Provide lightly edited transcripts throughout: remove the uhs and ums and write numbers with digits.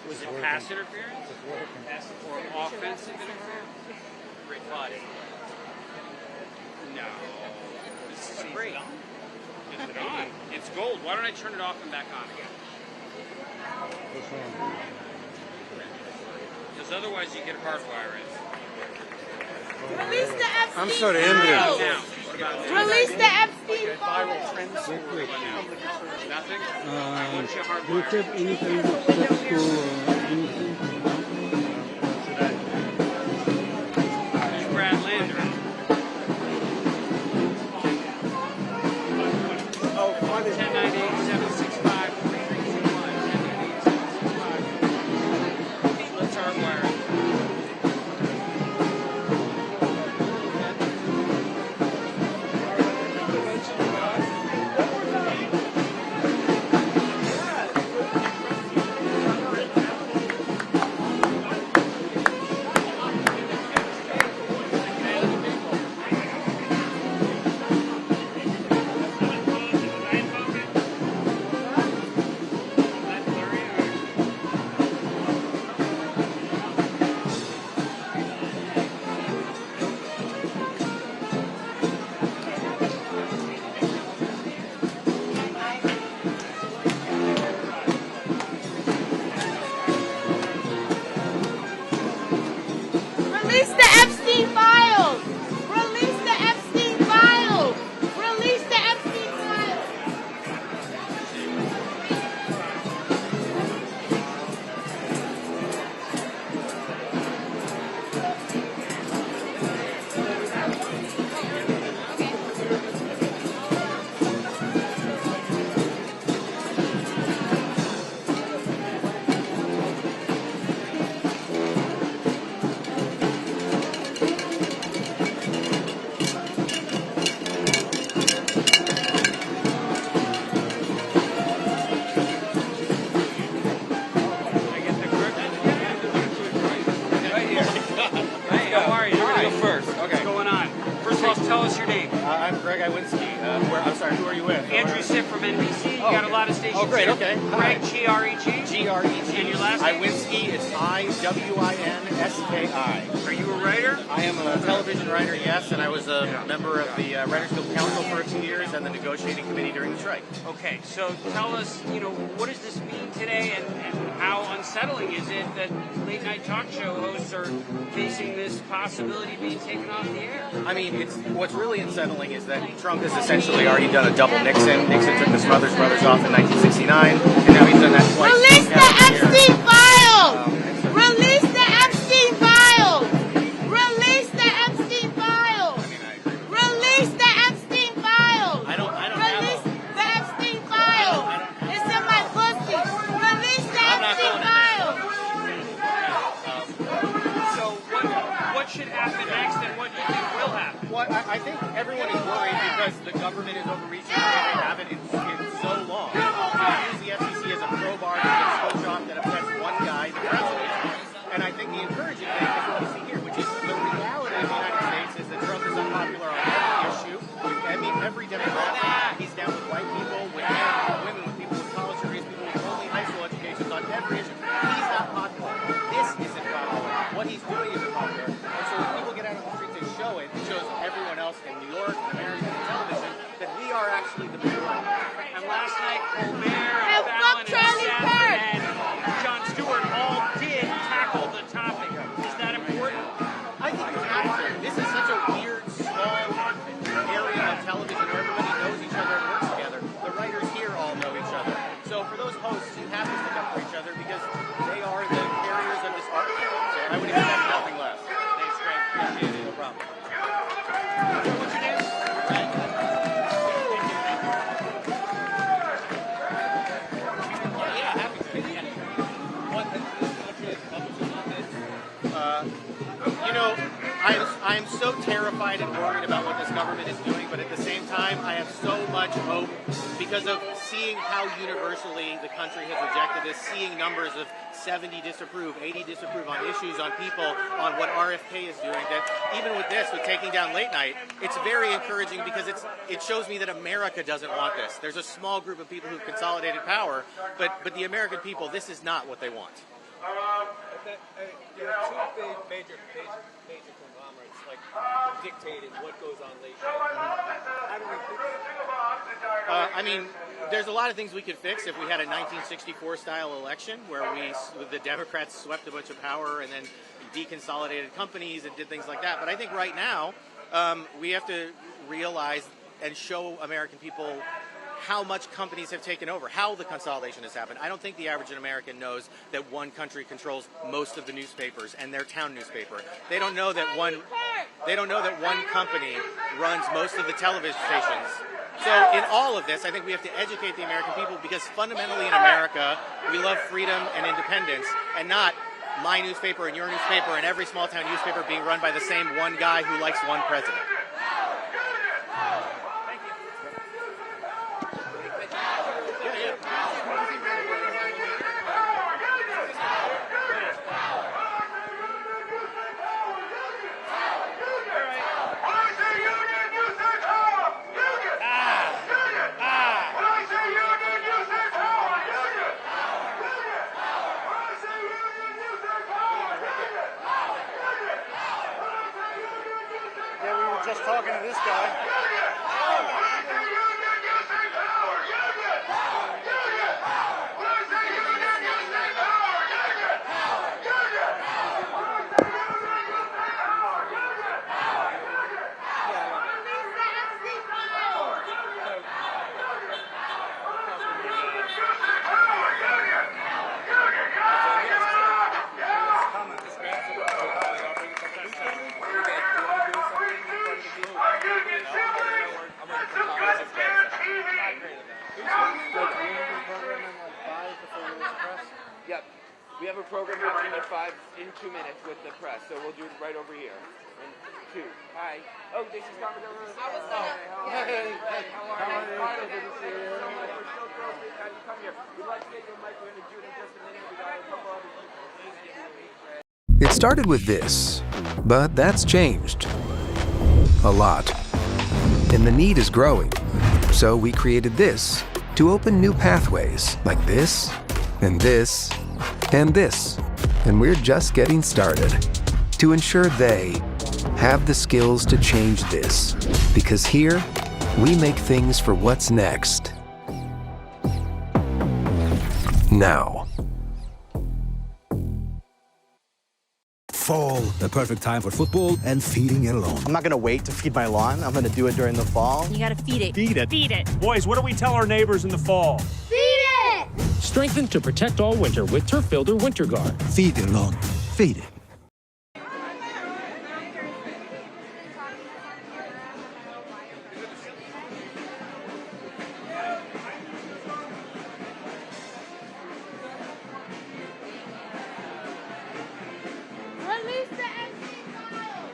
Was it pass interference or offensive interference? Great body. No. This is great. Is it on? It's gold. Why don't I turn it off and back on again? Because otherwise you get hardwire in. Release the Epstein I'm sorry, files. Andrea. Release the Epstein Viral files. trends. Nothing? Do you have any kind of steps to anything? There's Brad Lander. Oh, funny. 1098-765-3321. 1098-765. Let's hardwire it. Release the Epstein files. Release the Epstein files. Release the Epstein files. Tell us your name. I'm Greg Iwinski. I'm sorry, who are you with? Andrew Sipp from NBC. You got a lot of stations. Oh, great, here. okay. Greg, G-R-E-G? G-R-E-G. And your last name? Iwinski, it's I-W-I-N-S-K-I. Are you a writer? I am a television writer, yes, and I was a member of the Writers Guild Council for a few years and the negotiating committee during the strike. Okay, so tell us, what does this mean today and how unsettling is it that late night talk show hosts are facing this possibility of being taken off the air? I mean, what's really unsettling is that Trump has essentially already done a double Nixon. Nixon took the Smothers Brothers off in 1969, and now he's done that twice. Release the Epstein files. Release the Epstein files. Release the Epstein files. Release the Epstein files. I don't Release the Epstein files. It's in my pussy. Release the Epstein files. So what should happen next and what do you think will happen? Well, I think everyone is worried because the government is overreaching and they haven't in so long. They use the FCC as a crowbar to get switch off that affects one guy, the president. And I think the encouraging thing is what you see here, which is the reality of the United States is that Trump is unpopular on every issue, with every demographic. He's down with white people, with men, with women, with people with college degrees, people with only high school educations on every issue. He's not popular. This isn't popular. What he's doing isn't popular. And so when people get out on the streets and show it, it shows everyone else in New York and America and television that we are actually the majority. And last night, Colbert and And Fallon fuck Charlie and Kirk. Seth and Jon Stewart all did tackle the topic. Is that important? I think it's necessary. This is such a weird, small area of television where everybody knows each other and works together. The writers here all know each other. So for those hosts, you have to stick up for each other because they are the carriers of this art. So I would expect nothing less. Thanks, Greg. Appreciate it. No problem. What's your name? so terrified and worried about what this government is doing, but at the same time, I have so much hope because of seeing how universally the country has rejected this, seeing numbers of 70 disapprove, 80 disapprove on issues, on people, on what RFK is doing, that even with this, with taking down late night, it's very encouraging because it shows me that America doesn't want this. There's a small group of people who've consolidated power, but the American people, this is not what they want. There are two major conglomerates like dictating what goes on late night. How do we fix it? I mean, there's a lot of things we could fix if we had a 1964 style election where the Democrats swept a bunch of power and then deconsolidated companies and did things like that. But I think right now we have to realize and show American people how much companies have taken over, how the consolidation has happened. I don't think the average American knows that one country controls most of the newspapers and their town newspaper. They don't know that one company runs most of the television stations. So in all of this, I think we have to educate the American people because fundamentally in America, we love freedom and independence and not my newspaper and your newspaper and every small town newspaper being run by the same one guy who likes one president. Just talking to this guy. Yep. We have a program happening at 5 in 2 minutes with the press, so we'll do it right over here. In 2. Hi. Oh, this is Carmen. How was that? Hey. How are you? Good to see you. We're so thrilled to have you come here. We'd like to get your mic. We're going to do it in just a minute. We got a couple other people. It started with this, but that's changed. A lot. And the need is growing. So we created this to open new pathways like this, and this, and this. And we're just getting started to ensure they have the skills to change this. Because here, we make things for what's next. Now. Fall, the perfect time for football and feeding your lawn. I'm not going to wait to feed my lawn. I'm going to do it during the fall. You got to feed it. Feed it. Feed it. Boys, what do we tell our neighbors in the fall? Feed it! Strengthen to protect all winter with Turf Builder Winter Guard. Feed your lawn. Feed it. Release the empty files!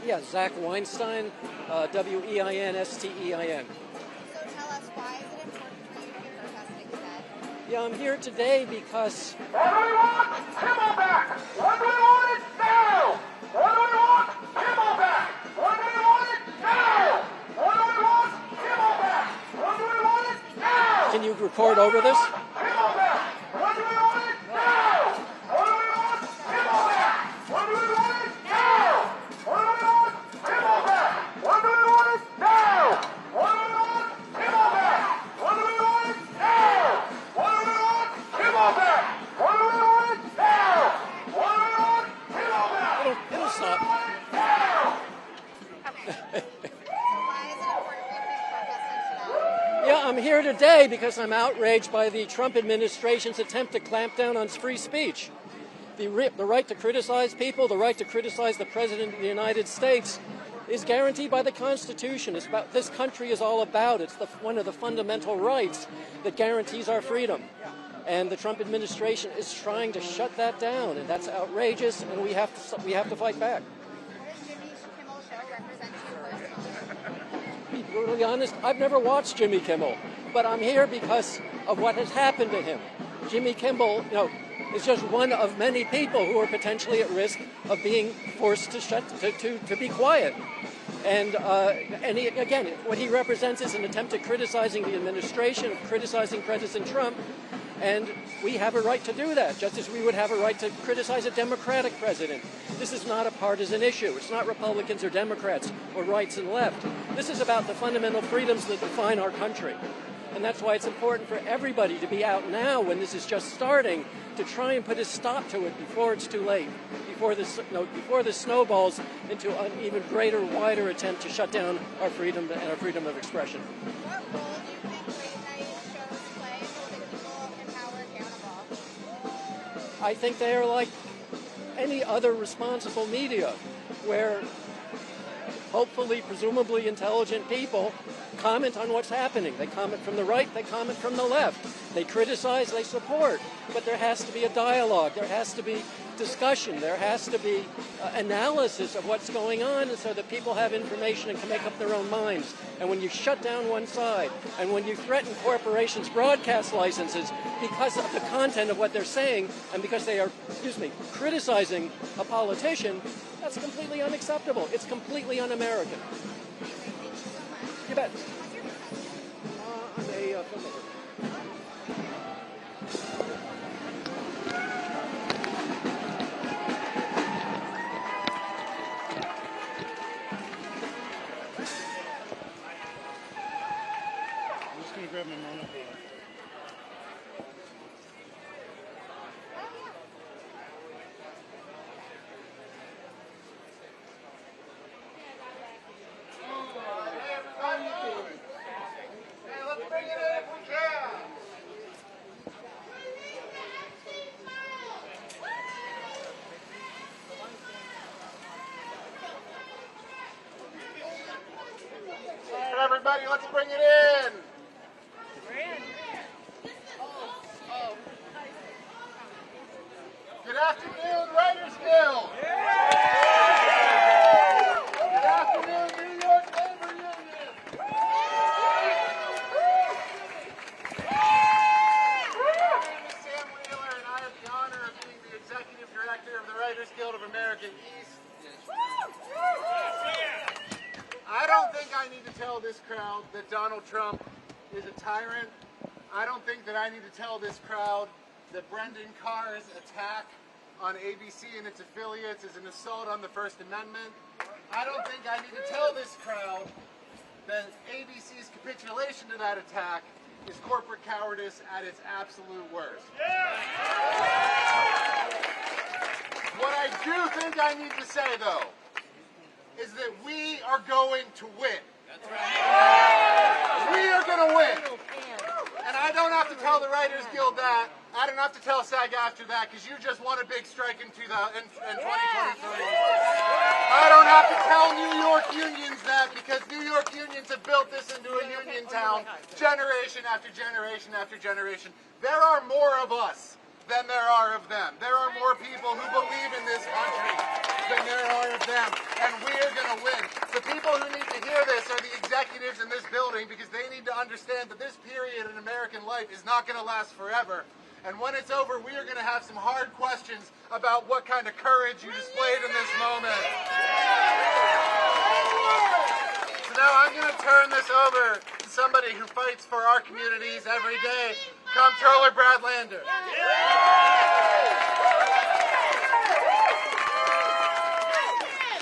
Yeah, Zach Weinstein, W-E-I-N-S-T-E-I-N. So tell us, why is it important for you to be protesting today? Yeah, I'm here today because... What do we want? Kimmel back! What do we want it now? What do we want? Kimmel back! What do we want it now? What do we want? Kimmel back! What do we want it now? Can you record over this? Kimmel back! What do we want it now? What do we want? Kimmel back! What do we want it now? What do we want? Why is it important for you to be protesting today? Yeah, I'm here today because I'm outraged by the Trump administration's attempt to clamp down on free speech. The right to criticize people, the right to criticize the President of the United States is guaranteed by the Constitution. It's about, this country is all about. It's one of the fundamental rights that guarantees our freedom. And the Trump administration is trying to shut that down, and that's outrageous, and we have to fight back. What does Jimmy Kimmel show represent to you personally? To be brutally honest, I've never watched Jimmy Kimmel, but I'm here because of what has happened to him. Jimmy Kimmel, is just one of many people who are potentially at risk of being forced to be quiet. And again, what he represents is an attempt at criticizing the administration, criticizing President Trump, and we have a right to do that, just as we would have a right to criticize a Democratic president. This is not a partisan issue. It's not Republicans or Democrats or rights and left. This is about the fundamental freedoms that define our country. And that's why it's important for everybody to be out now when this is just starting to try and put a stop to it before it's too late, before this snowballs into an even greater, wider attempt to shut down our freedom and our freedom of expression. What role do you think late night shows play in holding people in power accountable? I think they are like any other responsible media, where hopefully, presumably intelligent people comment on what's happening. They comment from the right, they comment from the left. They criticize, they support. But there has to be a dialogue. There has to be discussion. There has to be analysis of what's going on, so that people have information and can make up their own minds. And when you shut down one side, and when you threaten corporations' broadcast licenses because of the content of what they're saying, and because they are, criticizing a politician, that's completely unacceptable. It's completely un-American. You bet. I'm a filmmaker. I'm just going to grab my monocle. Everybody, let's bring it in. Good afternoon, Writers Guild. Good afternoon, New York Labor Union. My name is Sam Wheeler, and I have the honor of being the Executive Director of the Writers Guild of America East. I don't think I need to tell this crowd that Donald Trump is a tyrant. I don't think that I need to tell this crowd that Brendan Carr's attack on ABC and its affiliates is an assault on the First Amendment. I don't think I need to tell this crowd that ABC's capitulation to that attack is corporate cowardice at its absolute worst. What I do think I need to say, though, is that we are going to win. That's right. We are going to win. And I don't have to tell the Writers Guild that. I don't have to tell SAG-AFTRA that, because you just won a big strike in 2023. I don't have to tell New York unions that, because New York unions have built this into a union town generation after generation after generation. There are more of us than there are of them. There are more people who believe in this country than there are of them, and we are going to win. The people who need to hear this are the executives in this building, because they need to understand that this period in American life is not going to last forever. And when it's over, we are going to have some hard questions about what kind of courage you displayed in this moment. So now I'm going to turn this over to somebody who fights for our communities every day, Comptroller Brad Lander.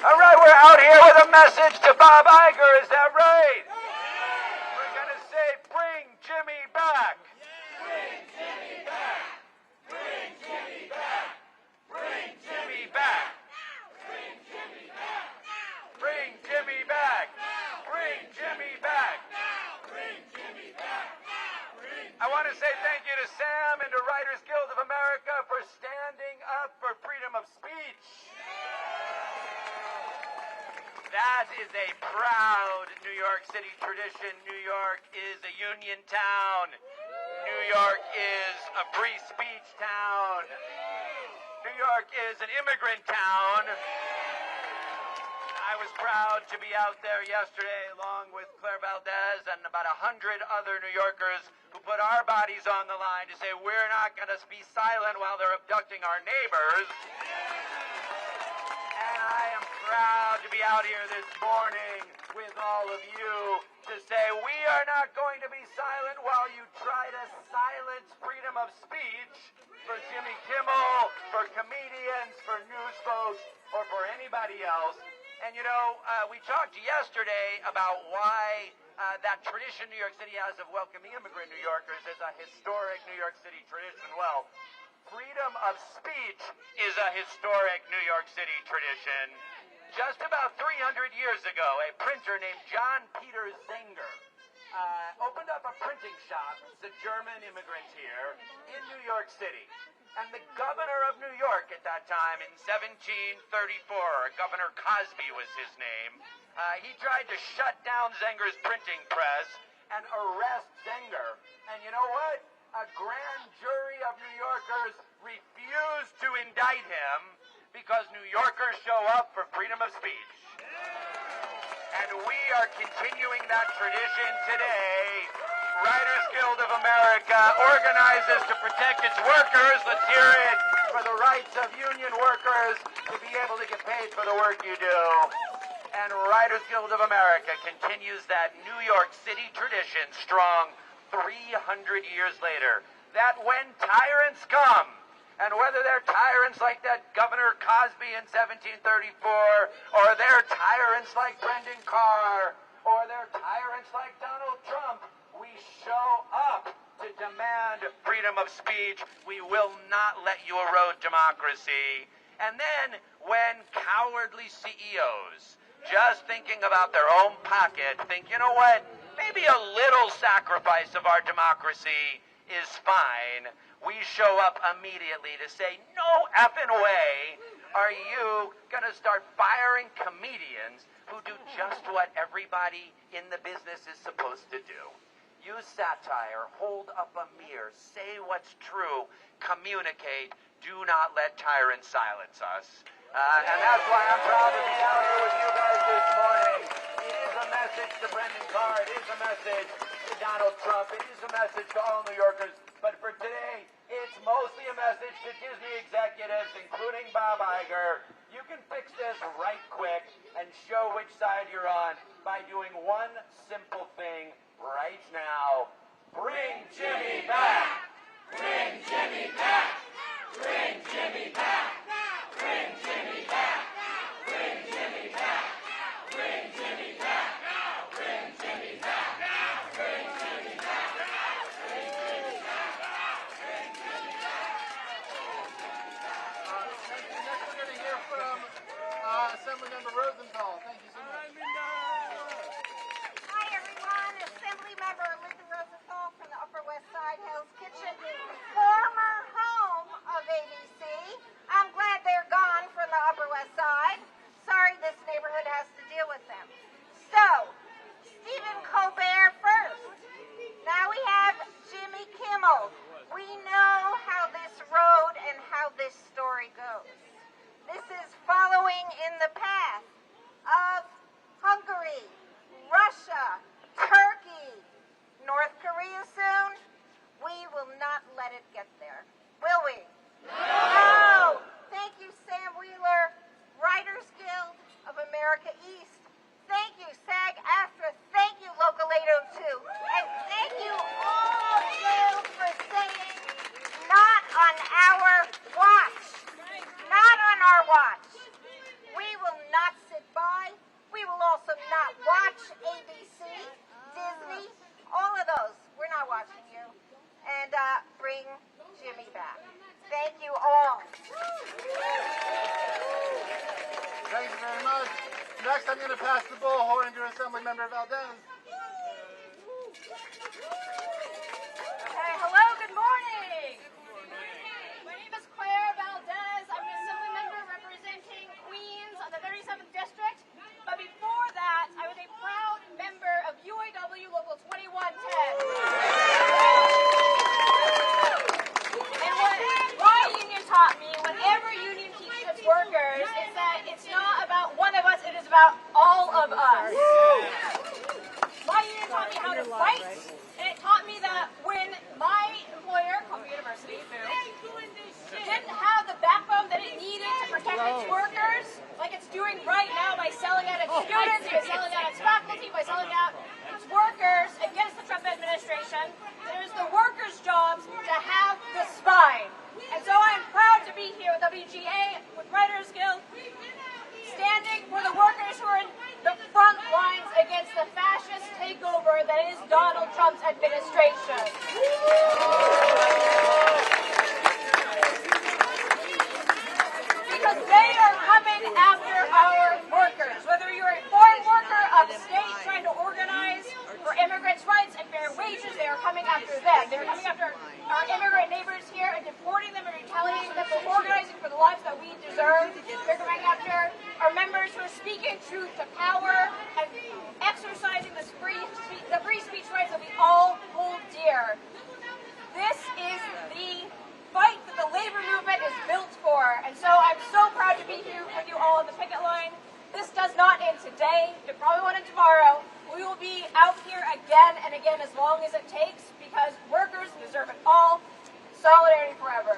All right, we're out here with a message to Bob Iger, is that right? We're going to say, bring Jimmy back. Bring Jimmy back. Bring Jimmy back. Bring Jimmy back. Bring Jimmy back. Bring Jimmy back. want to say thank you to Sam and to Writers Guild of America for standing up for freedom of speech. That is a proud New York City tradition. New York is a union town. New York is a free speech town. New York is an immigrant town. I was proud to be out there yesterday along with Claire Valdez and about 100 other New Yorkers who put our bodies on the line to say we're not going to be silent while they're abducting our neighbors. And I am proud to be out here this morning with all of you to say we are not going to be silent while you try to silence freedom of speech for Jimmy Kimmel, for comedians, for news folks, or for anybody else. And you know, we talked yesterday about why that tradition New York City has of welcoming immigrant New Yorkers is a historic New York City tradition. Well, freedom of speech is a historic New York City tradition. Just about 300 years ago, a printer named John Peter Zenger opened up a printing shop. He's a German immigrant here in New York City. And the governor of New York at that time in 1734, Governor Cosby was his name, he tried to shut down Zenger's printing press and arrest Zenger. And you know what? A grand jury of New Yorkers refused to indict him because New Yorkers show up for freedom of speech. And we are continuing that tradition today. Writers Guild of America organizes to protect its workers. Let's hear it for the rights of union workers to be able to get paid for the work you do. And Writers Guild of America continues that New York City tradition strong 300 years later. That when tyrants come, and whether they're tyrants like that Governor Cosby in 1734, or they're tyrants like Brendan Carr, or they're tyrants like Donald Trump, we show up to demand freedom of speech. We will not let you erode democracy. And then when cowardly CEOs, just thinking about their own pocket, think, you know what, maybe a little sacrifice of our democracy is fine, we show up immediately to say, no effing way are you going to start firing comedians who do just what everybody in the business is supposed to do. Use satire, hold up a mirror, say what's true, communicate, do not let tyrants silence us. And that's why I'm proud to be out here with you guys this morning. It is a message to Brendan Carr, it is a message to Donald Trump, it is a message to all New Yorkers, but for today, it's mostly a message to Disney executives, including Bob Iger. You can fix this right quick and show which side you're on by doing one simple thing right now. Bring Jimmy back! Bring Jimmy back! Bring Jimmy back! Bring Jimmy back! Bring Jimmy back! Bring Jimmy back! Bring Jimmy back! Bring Jimmy back! Bring Jimmy back! Bring Jimmy back! Next we're going to hear from Assemblymember Rosenthal. Thank you so much. Hi everyone, Assemblymember Linda Rosenthal from the Upper West Side Hell's Kitchen, former home of ABC. I'm glad they're gone from the Upper West Side. Sorry this neighborhood has to deal with them. So, Stephen Colbert first. Now we have Jimmy Kimmel. We know how this road and how this story goes. This is following in the path of Hungary, Russia, Turkey, North Korea soon. We will not let it get there, will we? No! Thank you, Sam Wheeler, Writers Guild of America East. Thank you, SAG-AFTRA. Thank you, Local 802. And thank you all of you for saying, not on our watch. Not on our watch. We will not sit by. We will also not watch ABC, Disney, all of those. We're not watching you. And bring Jimmy back. Thank you all. Thank you very much. Next, I'm going to pass the bullhorn to Assemblymember Valdez. Hello, good morning. My name is Claire Valdez. I'm an assembly member representing Queens on the 37th District. But before that, I was a proud member of UAW Local 2110. And what my union taught me, whenever union teaches its workers, is that it's not about one of us, it is about all of us. My union taught me how to fight, and it taught me that when my employer, Columbia University, didn't have the backbone that it needed to protect its workers, like it's doing right now by selling out its students, by selling out its faculty, by selling out its workers against the Trump administration, it is the workers' jobs to have the spine. And so I'm proud to be here with WGA, with Writers Guild, standing for the workers who are in the front lines against the fascist takeover that is Donald Trump's administration. Because they are coming after our workers. Whether you're a foreign worker upstate trying to organize for immigrants' rights and fair wages, they are coming after them. They're coming after our immigrant neighbors here and deporting them and retaliating them for organizing for the lives that we deserve. They're coming after our members who are speaking truth to power and exercising the free speech rights that we all hold dear. This is the fight that the labor movement is built for, and so I'm so proud to be here with you all on the picket line. This does not end today. It probably won't end tomorrow. We will be out here again and again as long as it takes, because workers deserve it all. Solidarity forever.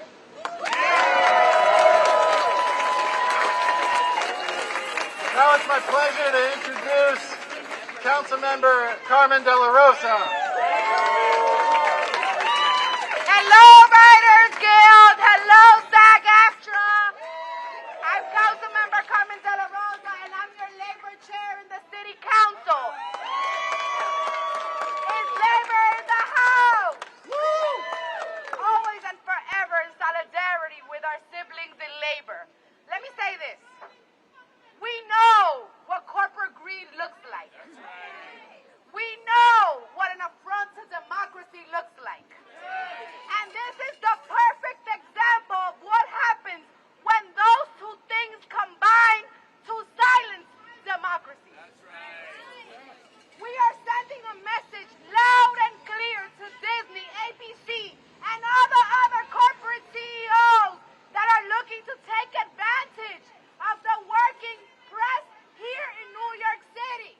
Now it's my pleasure to introduce Councilmember Carmen De La Rosa. Hello, Writers Guild. Hello, SAG-AFTRA. I'm Councilmember Carmen De La Rosa, and I'm your labor chair in the City Council. Is labor in the house? Woo! Always and forever in solidarity with our siblings in labor. Let me say this. We know what corporate greed looks like. We know what an affront to democracy looks like. And this is the perfect example of what happens when those two things combine to silence democracy. We are sending a message loud and clear to Disney, ABC, and all the other corporate CEOs that are looking to take advantage of the working press here in New York City.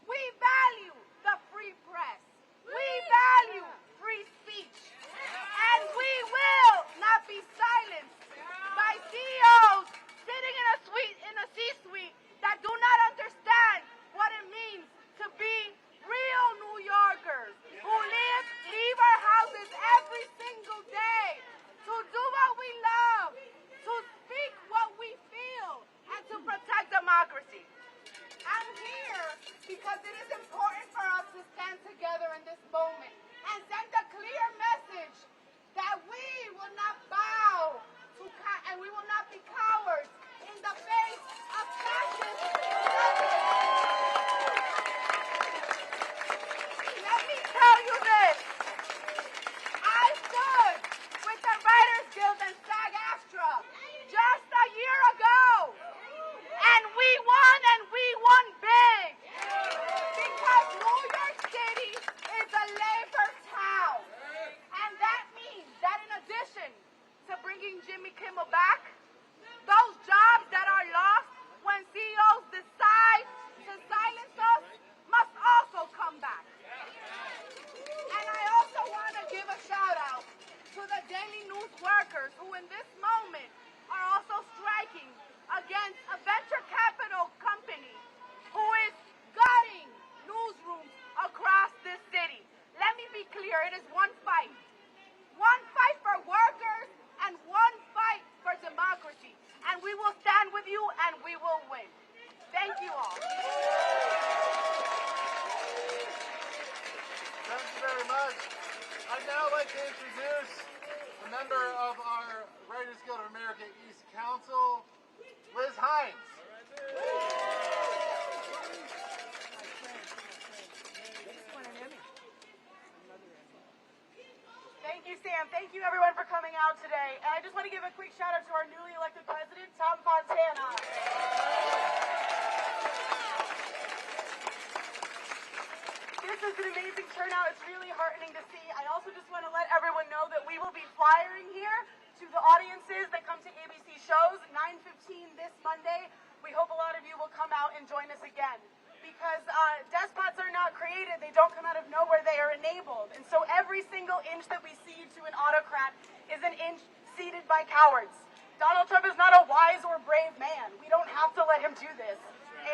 We value the free press. We value free speech. And we will not be silenced by CEOs sitting in a C-suite that do not understand what it means to be real New Yorkers who leave our houses every single day to do what we love, to speak what we feel, and to protect democracy. I'm here because it is important for us to stand together in this moment and send a clear message that we will not bow to and we will not be cowards in the face of fascist. Let me tell you this. I stood with the Writers Guild and SAG-AFTRA just a year ago. And we won big. Because New York City is a labor town. And that means that in addition to bringing Jimmy Kimmel back, those jobs that are lost when CEOs decide to silence us must also come back. And I also want to give a shout out to the daily news workers who in this moment are also striking against a venture capital company who is gutting newsrooms across this city. Let me be clear, it is one fight. One fight for workers and one fight for democracy. And we will stand with you and we will win. Thank you all. Thank you very much. I'd now like to introduce a member of our Writers Guild of America East Council, Liz Hines. Sam. Thank you, everyone, for coming out today. And I just want to give a quick shout out to our newly elected president, Tom Fontana. This is an amazing turnout. It's really heartening to see. I also just want to let everyone know that we will be flyering here to the audiences that come to ABC shows 9:15 this Monday. We hope a lot of you will come out and join us again. Because despots are not created, they don't come out of nowhere, they are enabled. And so every single inch that we cede to an autocrat is an inch ceded by cowards. Donald Trump is not a wise or brave man. We don't have to let him do this.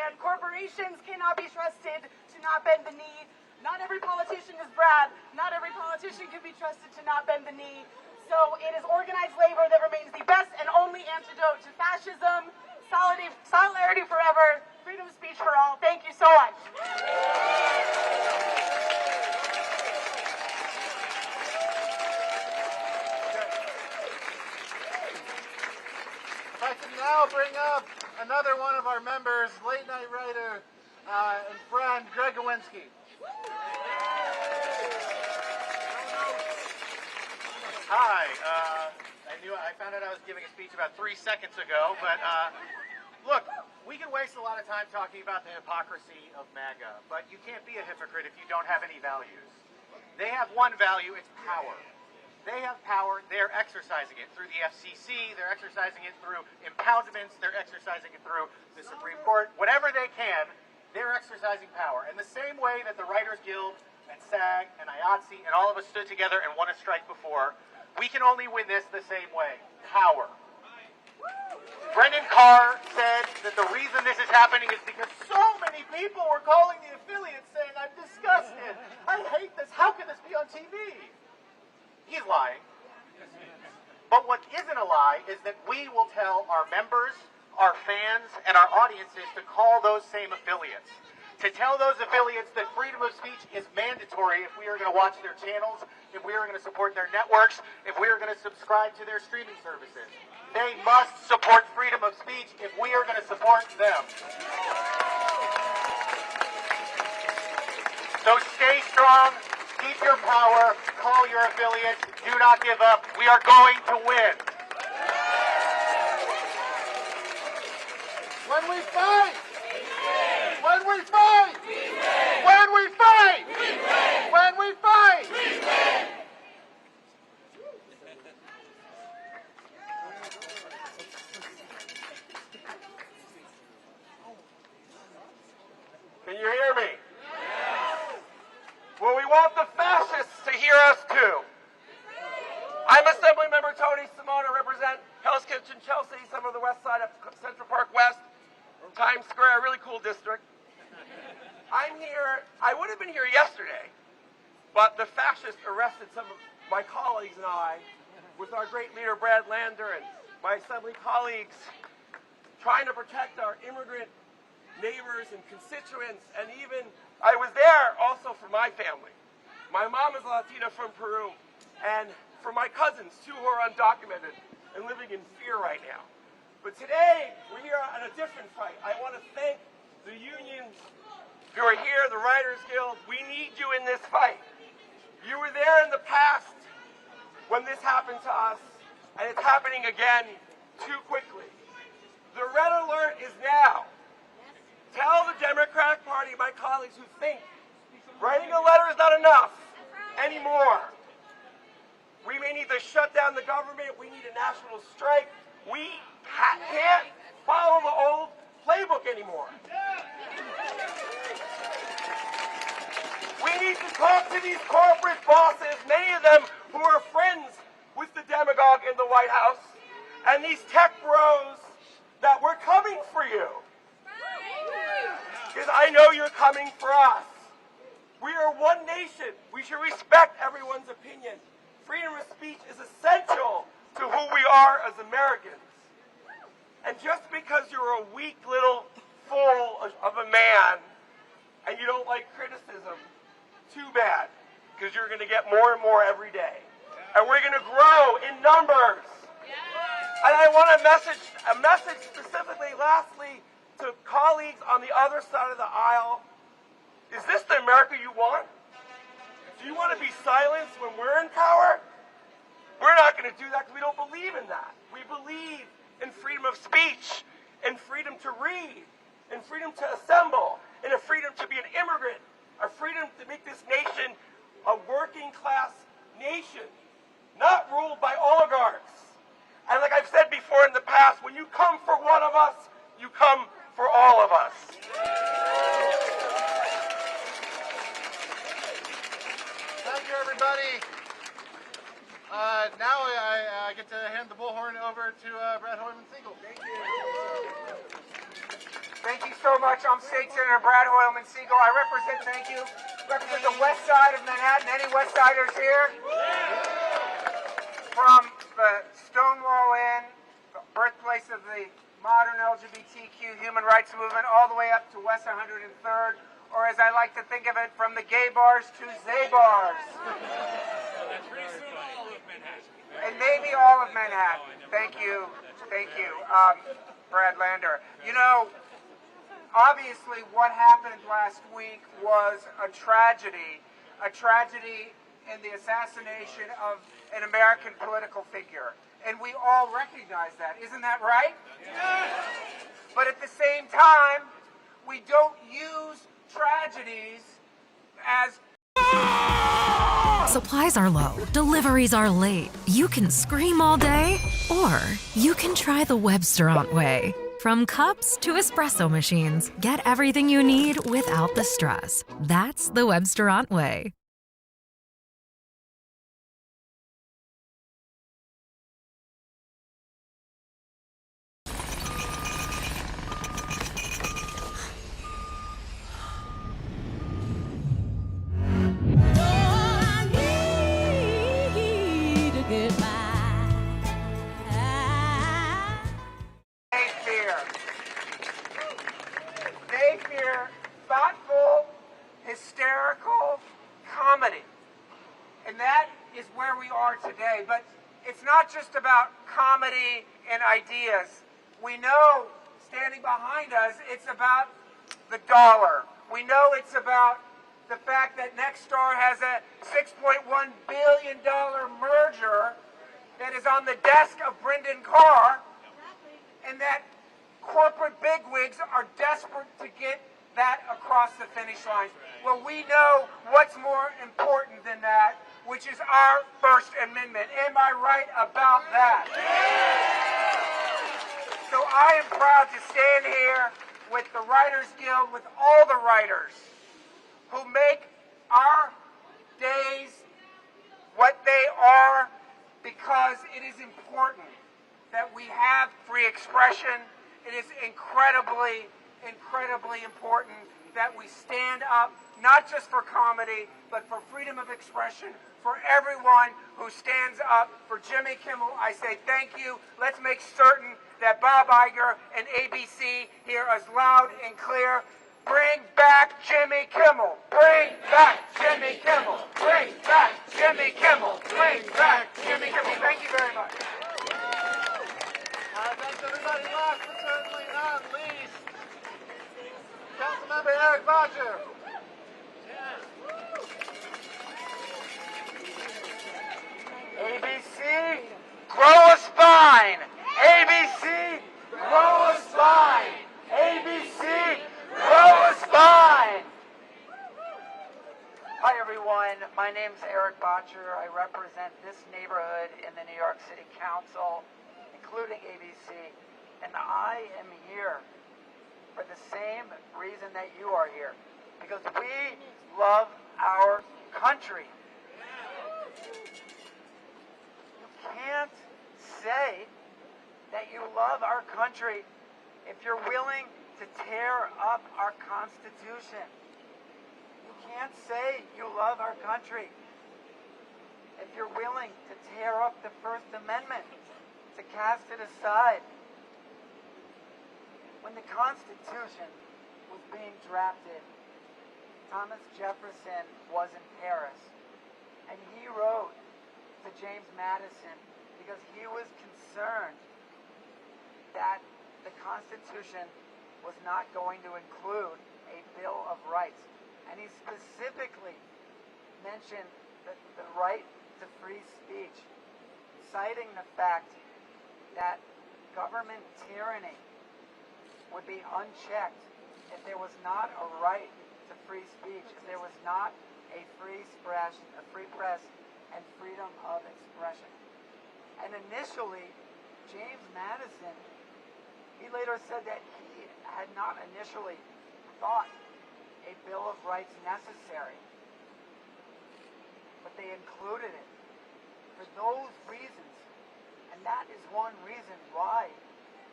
And corporations cannot be trusted to not bend the knee. Not every politician is Brad. Not every politician can be trusted to not bend the knee. So it is organized labor that remains the best and only antidote to fascism. Solidarity forever, freedom of speech for all. Thank you so much. If I can now bring up another one of our members, late night writer and friend, Greg Gawinski. Hi. I found out I was giving a speech about 3 seconds ago, but look, we can waste a lot of time talking about the hypocrisy of MAGA, but you can't be a hypocrite if you don't have any values. They have one value, it's power. They have power, they're exercising it through the FCC, they're exercising it through impoundments, they're exercising it through the Supreme Court. Whatever they can, they're exercising power. In the same way that the Writers Guild and SAG and IATSE and all of us stood together and won a strike before, we can only win this the same way, power. Brendan Carr said that the reason this is happening is because so many people were calling the affiliates saying, I'm disgusted, I hate this, how can this be on TV? He's lying. But what isn't a lie is that we will tell our members, our fans, and our audiences to call those same affiliates. To tell those affiliates that freedom of speech is mandatory if we are going to watch their channels, if we are going to support their networks, if we are going to subscribe to their streaming services. They must support freedom of speech if we are going to support them. So stay strong, keep your power, call your affiliates, do not give up. We are going to win. When we fight! When we fight! When we fight! When we fight! Can you hear me? Well, we want the fascists to hear us too. I'm Assemblymember Tony Simone. I represent Hell's Kitchen, Chelsea, some of the west side of Central Park West, Times Square, a really cool district. I'm here, I would have been here yesterday, but the fascists arrested some of my colleagues and I, with our great leader Brad Lander and my assembly colleagues, trying to protect our immigrant neighbors and constituents, and even I was there also for my family. My mom is Latina from Peru, and for my cousins, too, who are undocumented and living in fear right now. But today, we're here on a different fight. I want to thank the unions who are here, the Writers Guild. We need you in this fight. You were there in the past when this happened to us, and it's happening again too quickly. The red alert is now. Tell the Democratic Party, my colleagues who think writing a letter is not enough anymore. We may need to shut down the government. We need a national strike. We can't follow the old playbook anymore. We need to talk to these corporate bosses, many of them who are friends with the demagogue in the White House, and these tech bros that we're coming for you. Because I know you're coming for us. We are one nation. We should respect everyone's opinion. Freedom of speech is essential to who we are as Americans. And just because you're a weak little fool of a man and you don't like criticism, too bad, because you're going to get more and more every day. And we're going to grow in numbers. And I want a message specifically, lastly, to colleagues on the other side of the aisle. Is this the America you want? Do you want to be silenced when we're in power? going to do that because we don't believe in that. We believe in freedom of speech, in freedom to read, in freedom to assemble, in a freedom to be an immigrant, a freedom to make this nation a working class nation, not ruled by oligarchs. And like I've said before in the past, when you come for one of us, you come for all of us. Thank you, everybody. Now I get to hand the bullhorn over to Brad Hoyman-Siegel. Thank you. Thank you so much. I'm State Senator Brad Hoyman-Siegel. I represent the west side of Manhattan. Any West Siders here? From the Stonewall Inn, the birthplace of the modern LGBTQ human rights movement, all the way up to West 103rd, or as I like to think of it, from the gay bars to Zay bars. And maybe all of Manhattan. Thank you. Brad Lander. You know, obviously what happened last week was a tragedy in the assassination of an American political figure. And we all recognize that. Isn't that right? Yes. But at the same time, we don't use tragedies as... Supplies are low, deliveries are late. You can scream all day, or you can try the Websterant way. From cups to espresso machines, get everything you need without the stress. That's the Websterant way. They fear thoughtful, hysterical comedy. And that is where we are today. But it's not just about comedy and ideas. We know, standing behind us, it's about the dollar. We know it's about the fact that Nexstar has a $6.1 billion merger that is on the desk of Brendan Carr, and that corporate bigwigs are desperate to get that across the finish line. Well, we know what's more important than that, which is our First Amendment. Am I right about that? So I am proud to stand here with the Writers Guild, with all the writers who make our days what they are, because it is important that we have free expression. It is incredibly, incredibly important that we stand up, not just for comedy, but for freedom of expression, for everyone who stands up. For Jimmy Kimmel, I say thank you. Let's make certain that Bob Iger and ABC hear us loud and clear. Bring back Jimmy Kimmel. Bring back Jimmy Kimmel. Bring back Jimmy Kimmel. Bring back Jimmy Kimmel. Thank you very much. Thanks everybody last, but certainly not least, Councilmember Eric Bodger. ABC, grow a spine. ABC, grow a spine. ABC, grow a spine. Hi everyone, my name's Eric Botcher. I represent this neighborhood in the New York City Council, including ABC, and I am here for the same reason that you are here, because we love our country. You can't say that you love our country if you're willing to tear up our Constitution. You can't say you love our country if you're willing to tear up the First Amendment, to cast it aside. When the Constitution was being drafted, Thomas Jefferson was in Paris, and he wrote to James Madison because he was concerned that the Constitution was not going to include a Bill of Rights. And he specifically mentioned the right to free speech. citing the fact that government tyranny would be unchecked if there was not a right to free speech, if there was not a free press and freedom of expression. And initially, James Madison, he later said that he had not initially thought a Bill of Rights necessary, but they included it for those reasons. And that is one reason why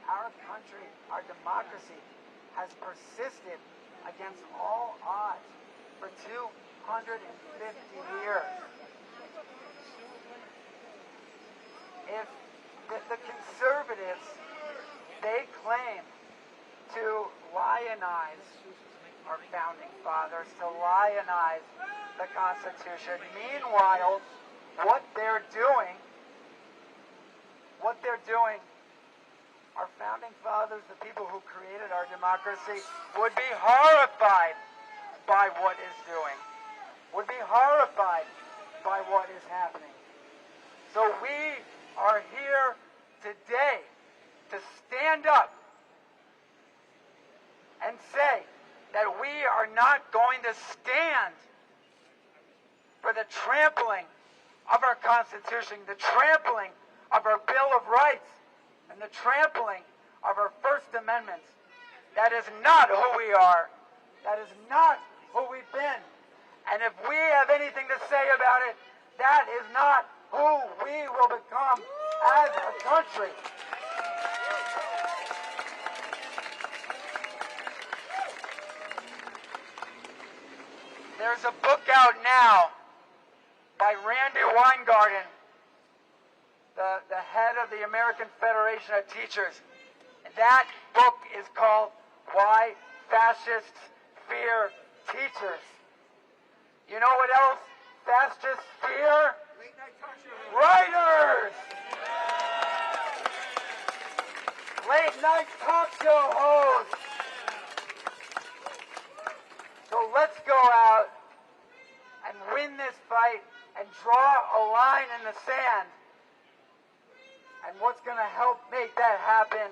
our country, our democracy, has persisted against all odds for 250 years. If the conservatives, they claim to lionize our founding fathers, to lionize the Constitution. Meanwhile, what they're doing, our founding fathers, the people who created our democracy, would be horrified by what is doing, would be horrified by what is happening. So we are here today to stand up and say that we are not going to stand for the trampling of our Constitution, the trampling of our Bill of Rights, and the trampling of our First Amendment. That is not who we are. That is not who we've been. And if we have anything to say about it, that is not who we will become as a country. There's a book out now by Randy Weingarten, the head of the American Federation of Teachers. That book is called Why Fascists Fear Teachers. You know what else fascists fear? Writers! Late night talk show hosts! So let's go out and win this fight and draw a line in the sand. And what's going to help make that happen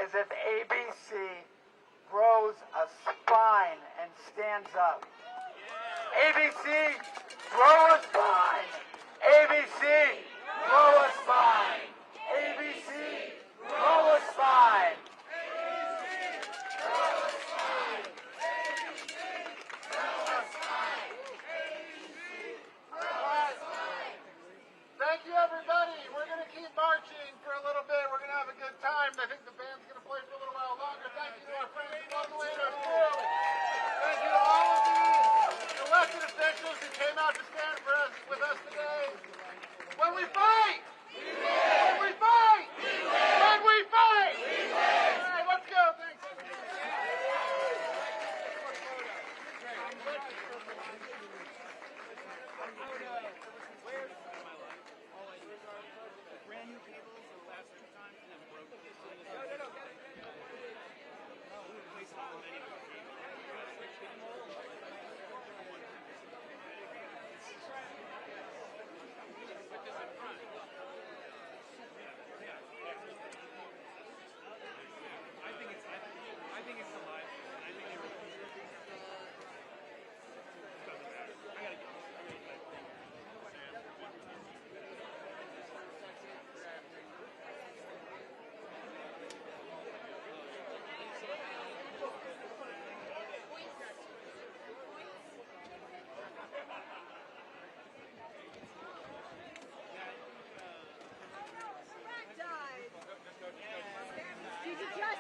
is if ABC grows a spine and stands up. ABC, grow a spine! ABC, grow a spine! ABC, grow a spine! Thank you, everybody. We're going to keep marching for a little bit. We're going to have a good time. I think the band's going to play for a little while longer. Thank you to our friends and legislators, too. Thank you to all of the elected officials who came out to stand with us today. When we fight! We win! When we fight! We win! When we fight! We win! All right, let's go. Thanks.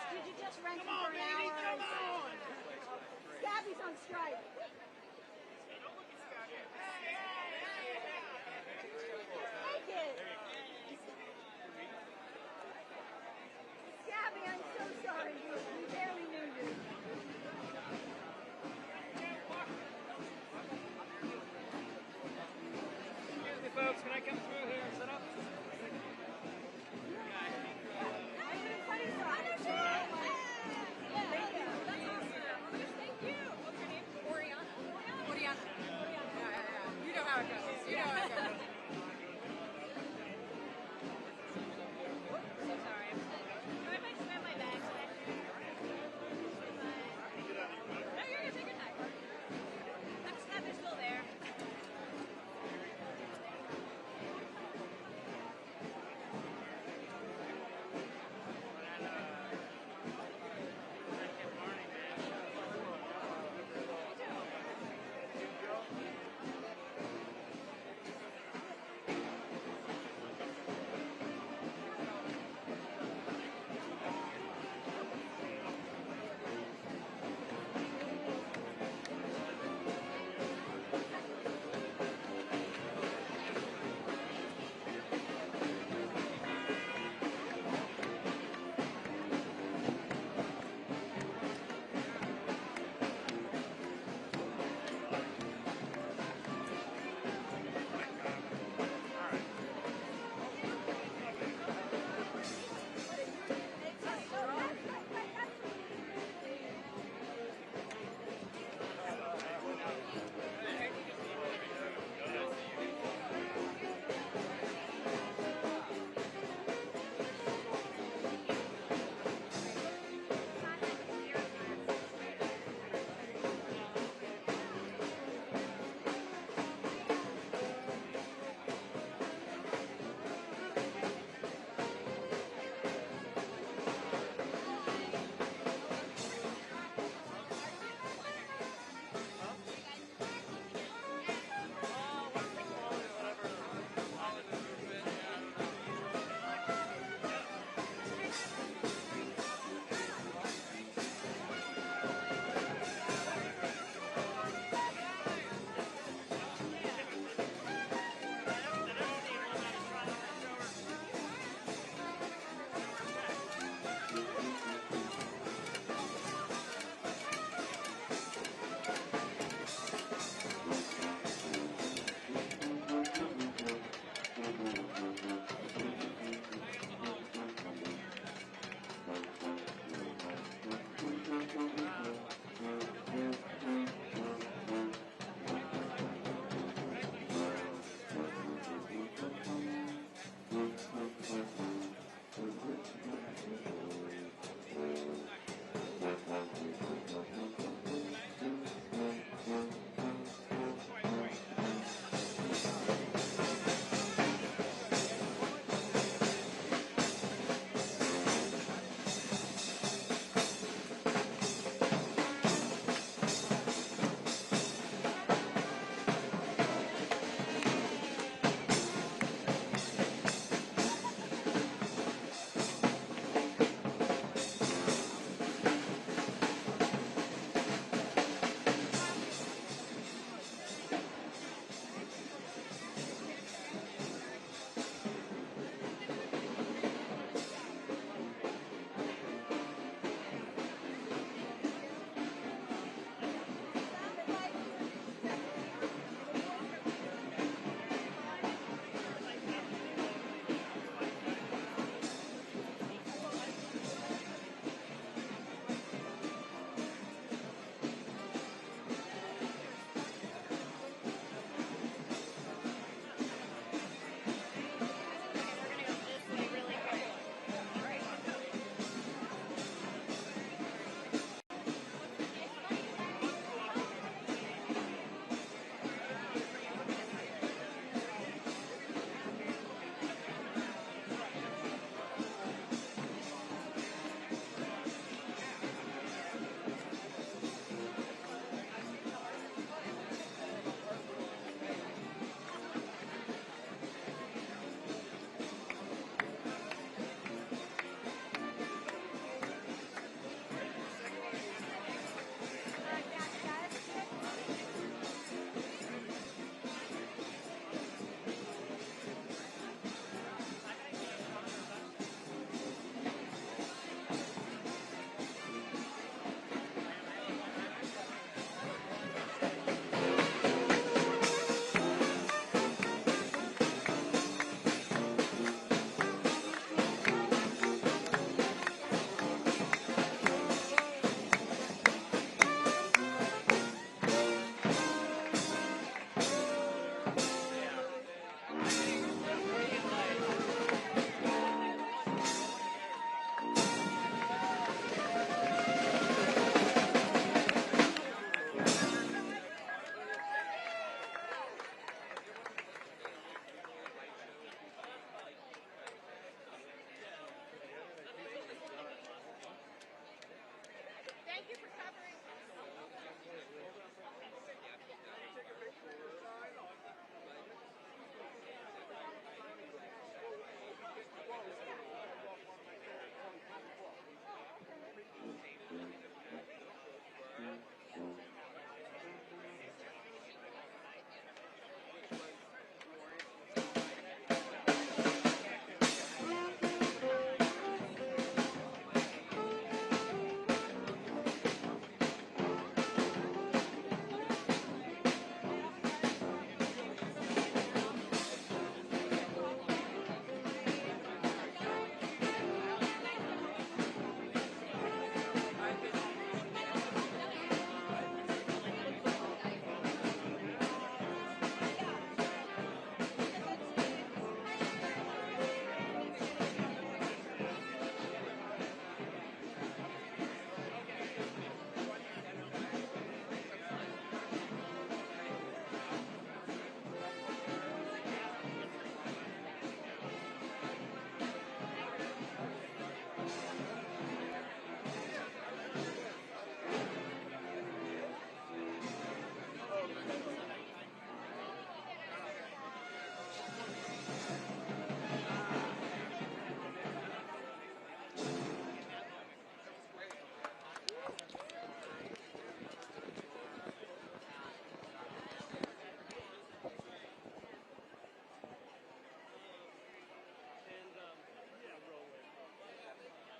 Did you just rent him for an hour? Come on! Gabby's on strike. Take it! Gabby, I'm so sorry. We barely knew you. Excuse me, folks. Can I come through here and set up? Thank you. What's your name? Oriana.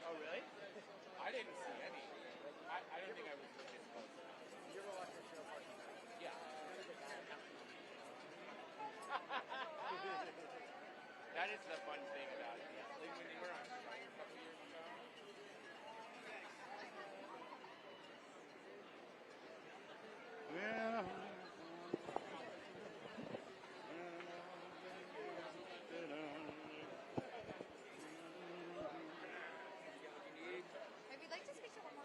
Oh, really? I didn't see any. I don't think I was this close. You ever watch the show Party Night? Yeah. That is the fun thing about it. Like when they were on Strike a couple years ago. Maybe you'd like to speak to one more.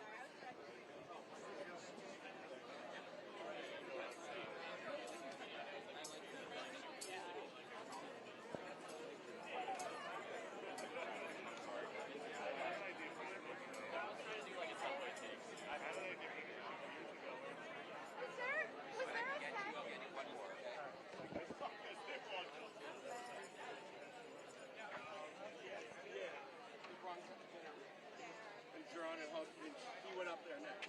He went up there next.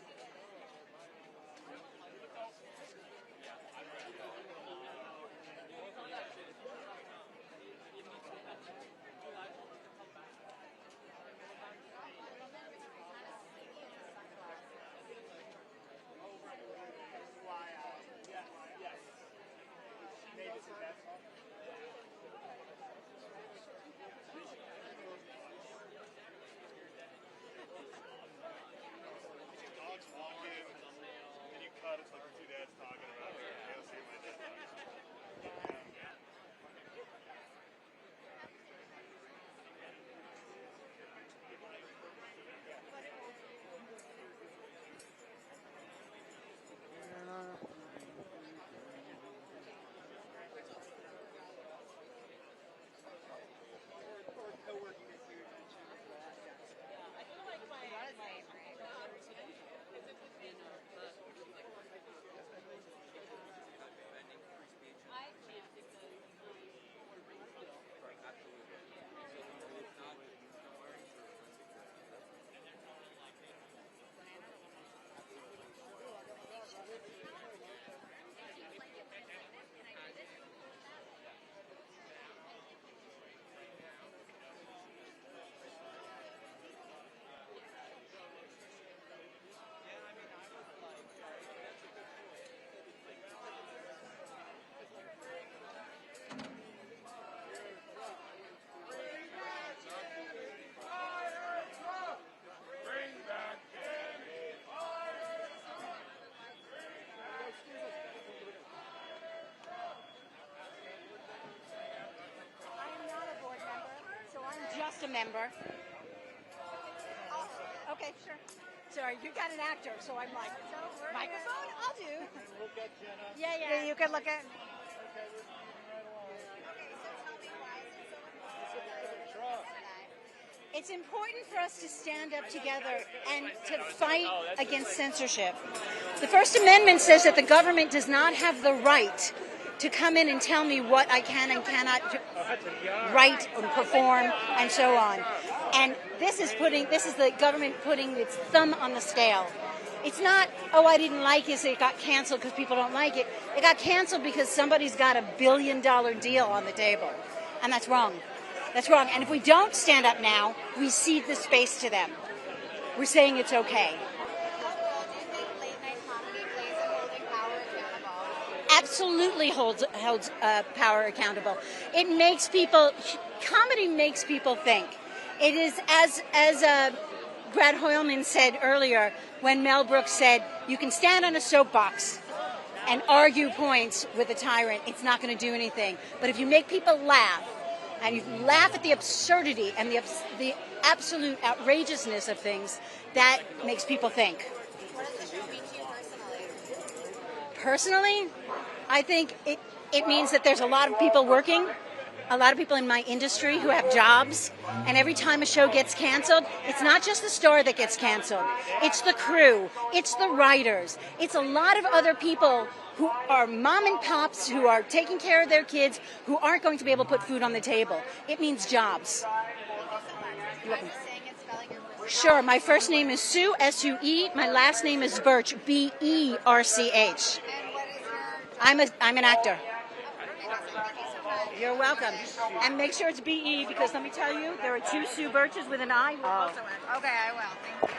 Just a member. Oh, okay, sure. Sorry, you got an actor, so I'm like, microphone? I'll do. Look at Jenna. Yeah, you can look at. It's important for us to stand up together and to fight against censorship. The First Amendment says that the government does not have the right to come in and tell me what I can and cannot write and perform and so on. And this is the government putting its thumb on the scale. It's not, oh, I didn't like it, so it got canceled because people don't like it. It got canceled because somebody's got $1 billion deal on the table. And that's wrong. That's wrong. And if we don't stand up now, we cede the space to them. We're saying it's okay. Absolutely holds power accountable. It makes people, comedy makes people think. It is, as Brad Hoylman said earlier, when Mel Brooks said, you can stand on a soapbox and argue points with a tyrant, it's not going to do anything. But if you make people laugh, and you laugh at the absurdity and the absolute outrageousness of things, that makes people think. What does the show mean to you personally? Personally, I think it means that there's a lot of people working, a lot of people in my industry who have jobs, and every time a show gets canceled, it's not just the star that gets canceled. It's the crew, it's the writers, it's a lot of other people who are mom and pops who are taking care of their kids who aren't going to be able to put food on the table. It means jobs. You're welcome. Sure. My first name is Sue, S-U-E. My last name is Birch, B-E-R-C-H. I'm an actor. You're welcome. And make sure it's B-E, because let me tell you, there are 2 Sue Birches with an I who also act. Okay, I will.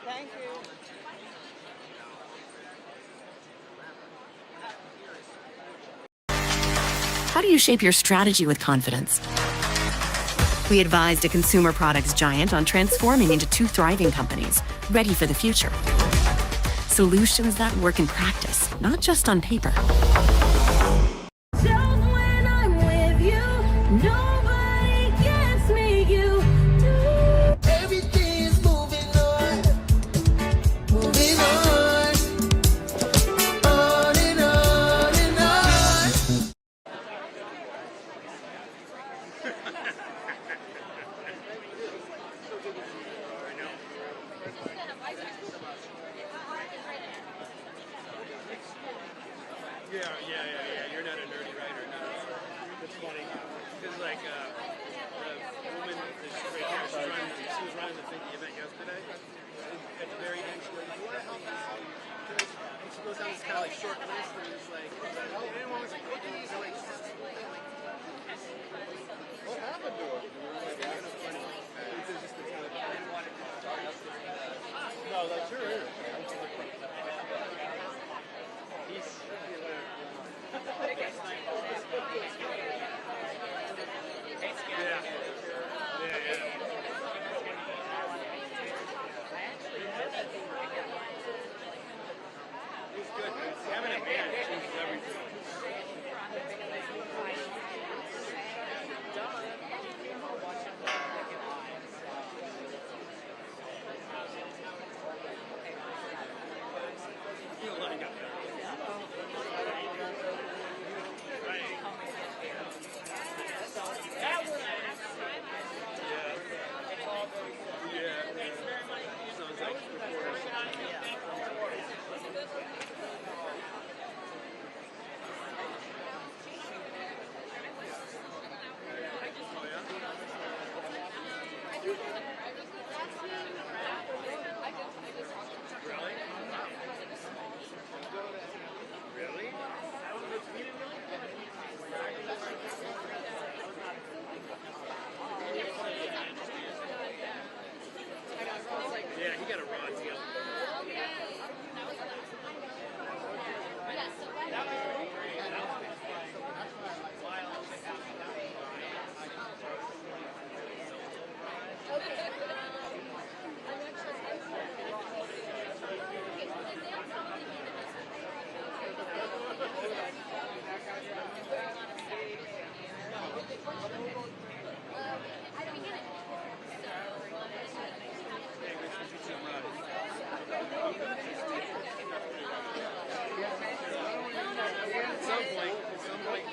Thank you. Thank you. How do you shape your strategy with confidence? We advised a consumer products giant on transforming into 2 thriving companies, ready for the future. Solutions that work in practice, not just on paper. Yeah. You're not a nerdy writer. No. It's funny. Because, like, the woman, she was running the event yesterday. And at the very end, she goes, you want to help out? And she goes down this kind of, like, short list, and it's like, oh, anyone wants some cookies? And, like, what happened to her? No, Oh, that sure is. He's good. Having a man changes everything. Yeah, he got a raw deal.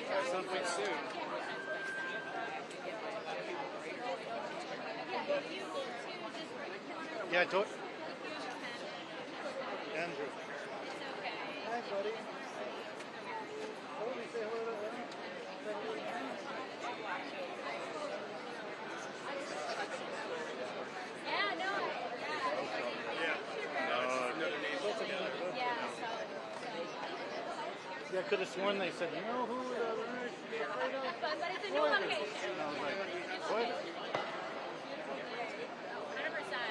At some point soon. Yeah, I told Andrew. Hi, buddy. Let me say hello to him. Yeah, no. Yeah, I could have sworn they said, you know who But it's a new location. And I was like, what? 100%.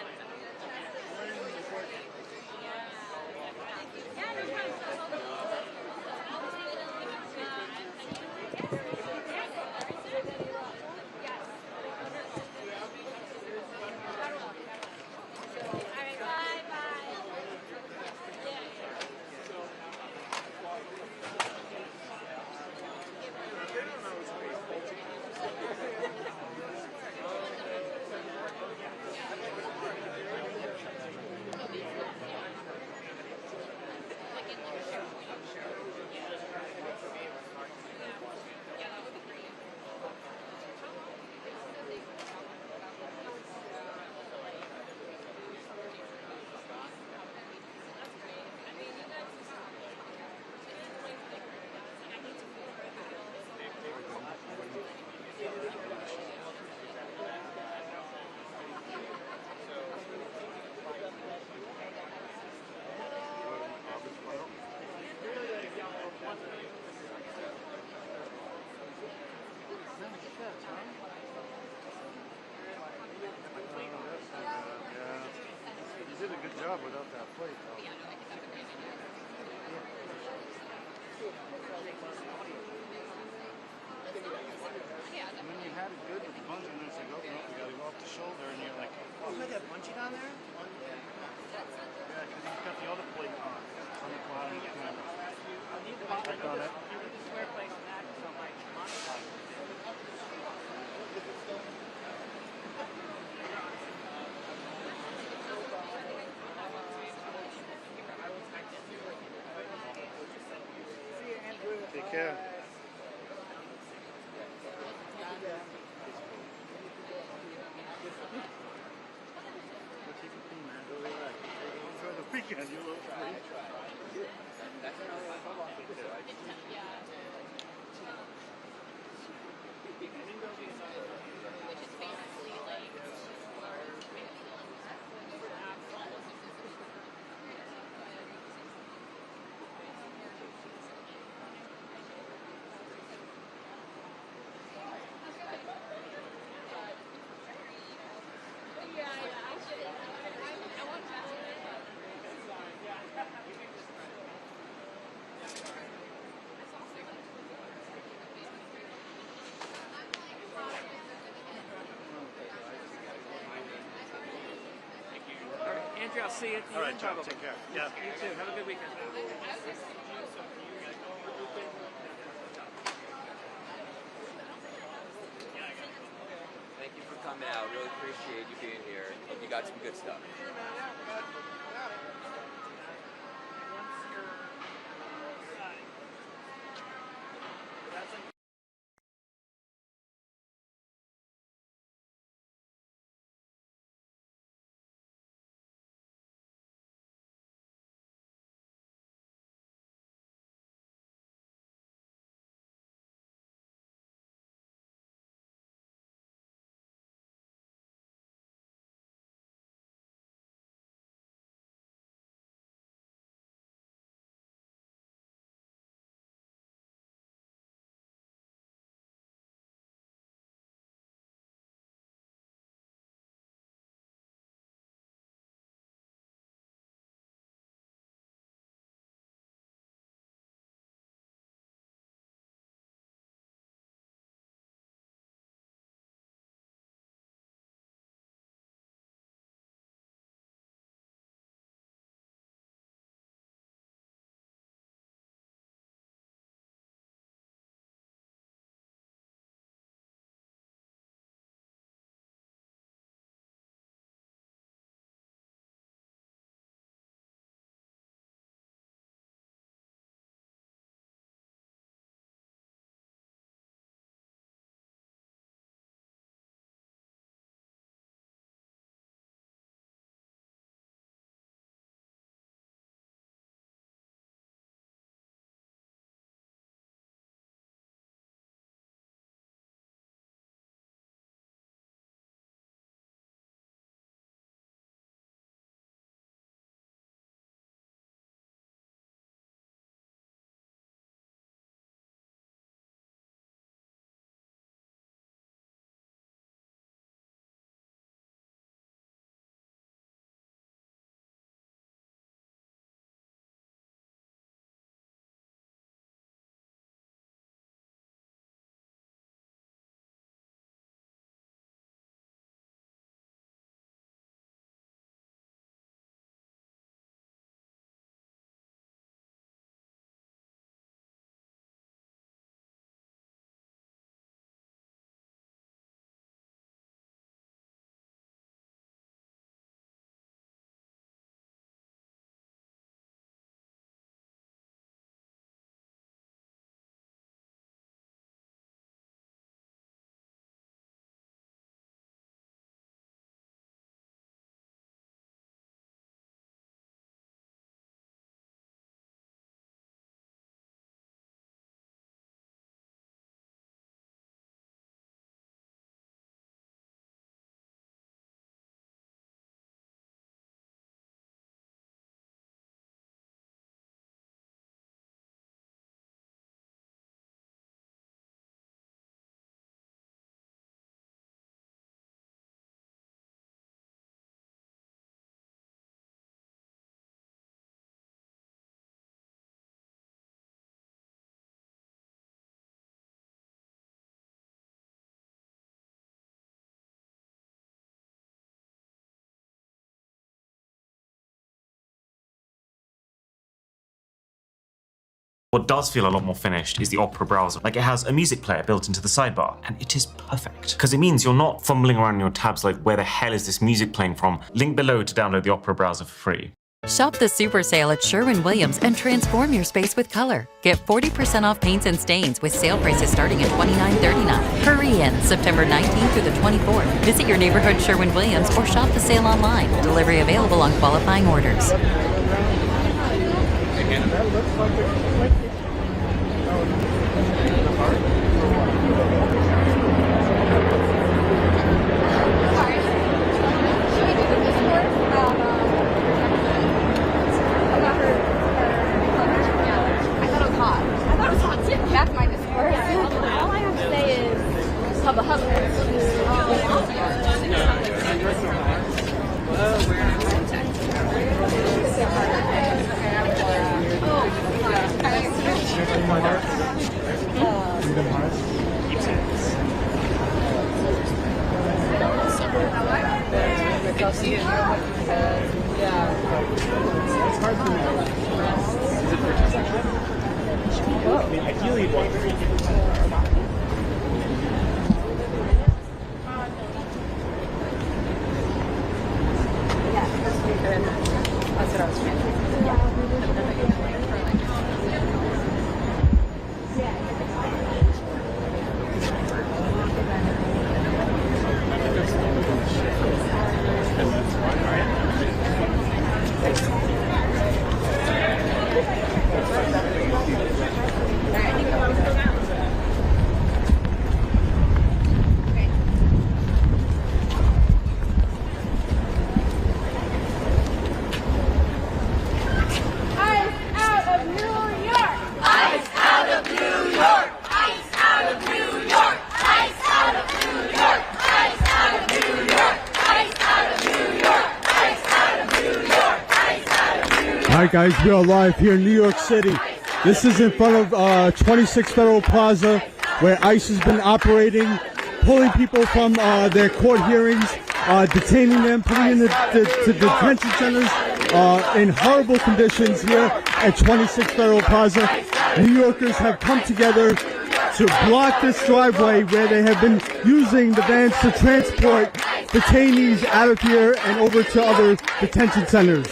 Yeah, no problem. You did a good job without that plate, though. And then you had it good with the bunch, and then it's like, oh, no, we got to go off the shoulder, and you're like, oh, you had that bunchy down there? Yeah, because he's got the other plate on the bottom of the camera. Check on it. Take care. Enjoy the weekend, you little freak. I'll see you at the end. John, take care. Yeah. You too. Have a good weekend. Thank you for coming out. Really appreciate you being here. Hope you got some good stuff. What does feel a lot more finished is the Opera browser. Like, it has a music player built into the sidebar, and it is perfect. Because it means you're not fumbling around in your tabs like, where the hell is this music playing from? Link below to download the Opera browser for free. Shop the super sale at Sherwin-Williams and transform your space with color. Get 40% off paints and stains with sale prices starting at $29.39. Hurry in September 19th through the 24th. Visit your neighborhood Sherwin-Williams or shop the sale online. Delivery available on qualifying orders. That looks like it's That's my discourse. All I have to say is hubba hubba. Oh, Alright guys, we are live here in New York City. This is in front of 26 Federal Plaza, where ICE has been operating, pulling people from their court hearings, detaining them, putting them to detention centers in horrible conditions here at 26 Federal Plaza. New Yorkers have come together to block this driveway where they have been using the vans to transport detainees out of here and over to other detention centers.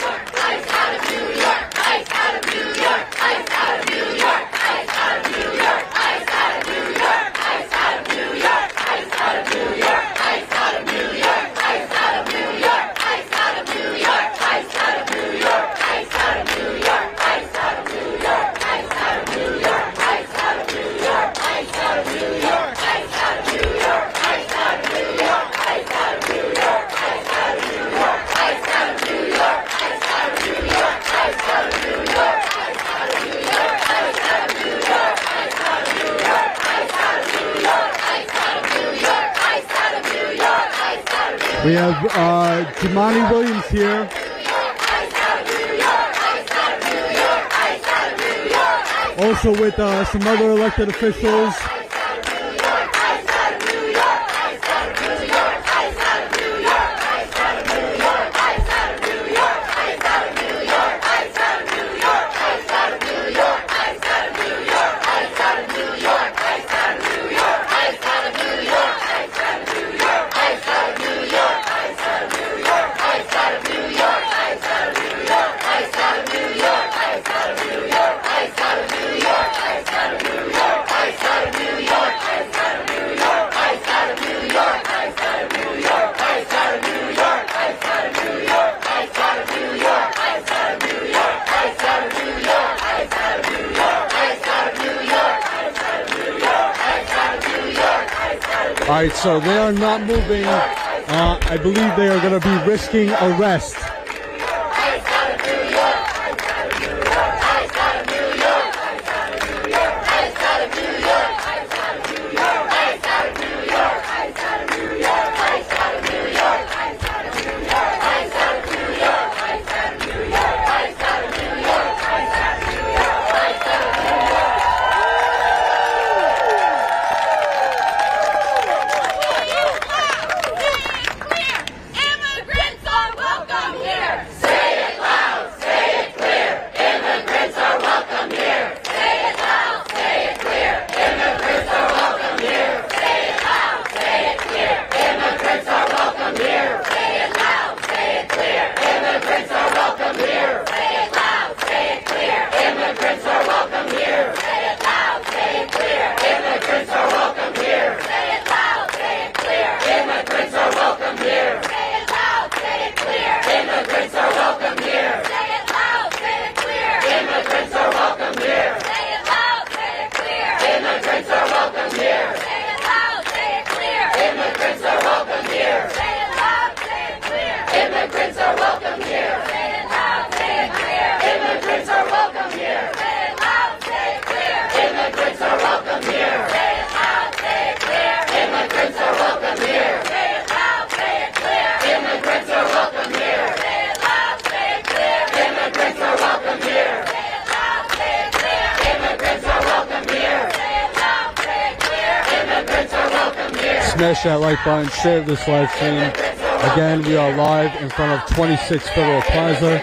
We have Jimmy Williams here. Also with some other elected officials. Alright, so they are not moving. I believe they are going to be risking arrest. Smash that like button, share this live stream. Again, we are live in front of 26 Federal Plaza,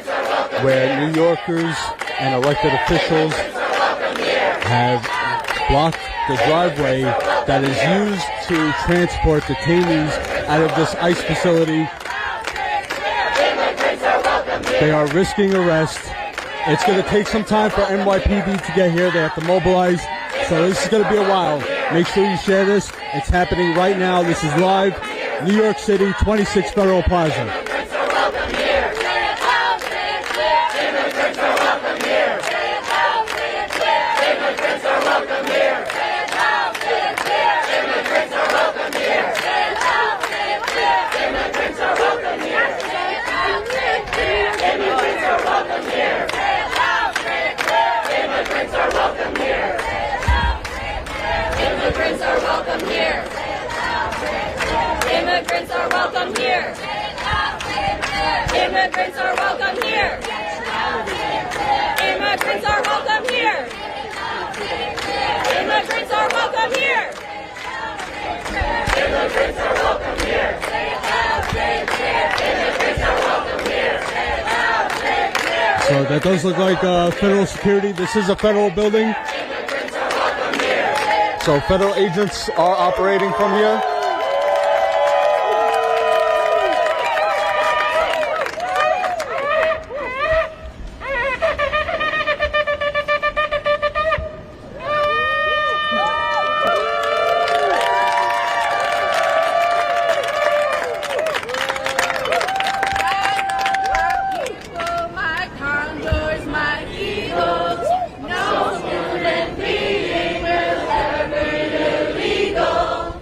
where New Yorkers and elected officials have blocked the driveway that is used to transport detainees out of this ICE facility. They are risking arrest. It's going to take some time for NYPD to get here. They have to mobilize. So this is going to be a while. Make sure you share this. It's happening right now. This is live, New York City, 26 Federal Plaza. Immigrants are welcome here. Immigrants are welcome here. Immigrants are welcome here. Immigrants are welcome here. Immigrants are welcome here. Immigrants are welcome here. Immigrants are welcome here. So that does look like federal security. This is a federal building. So federal agents are operating from here. No human being will ever be illegal.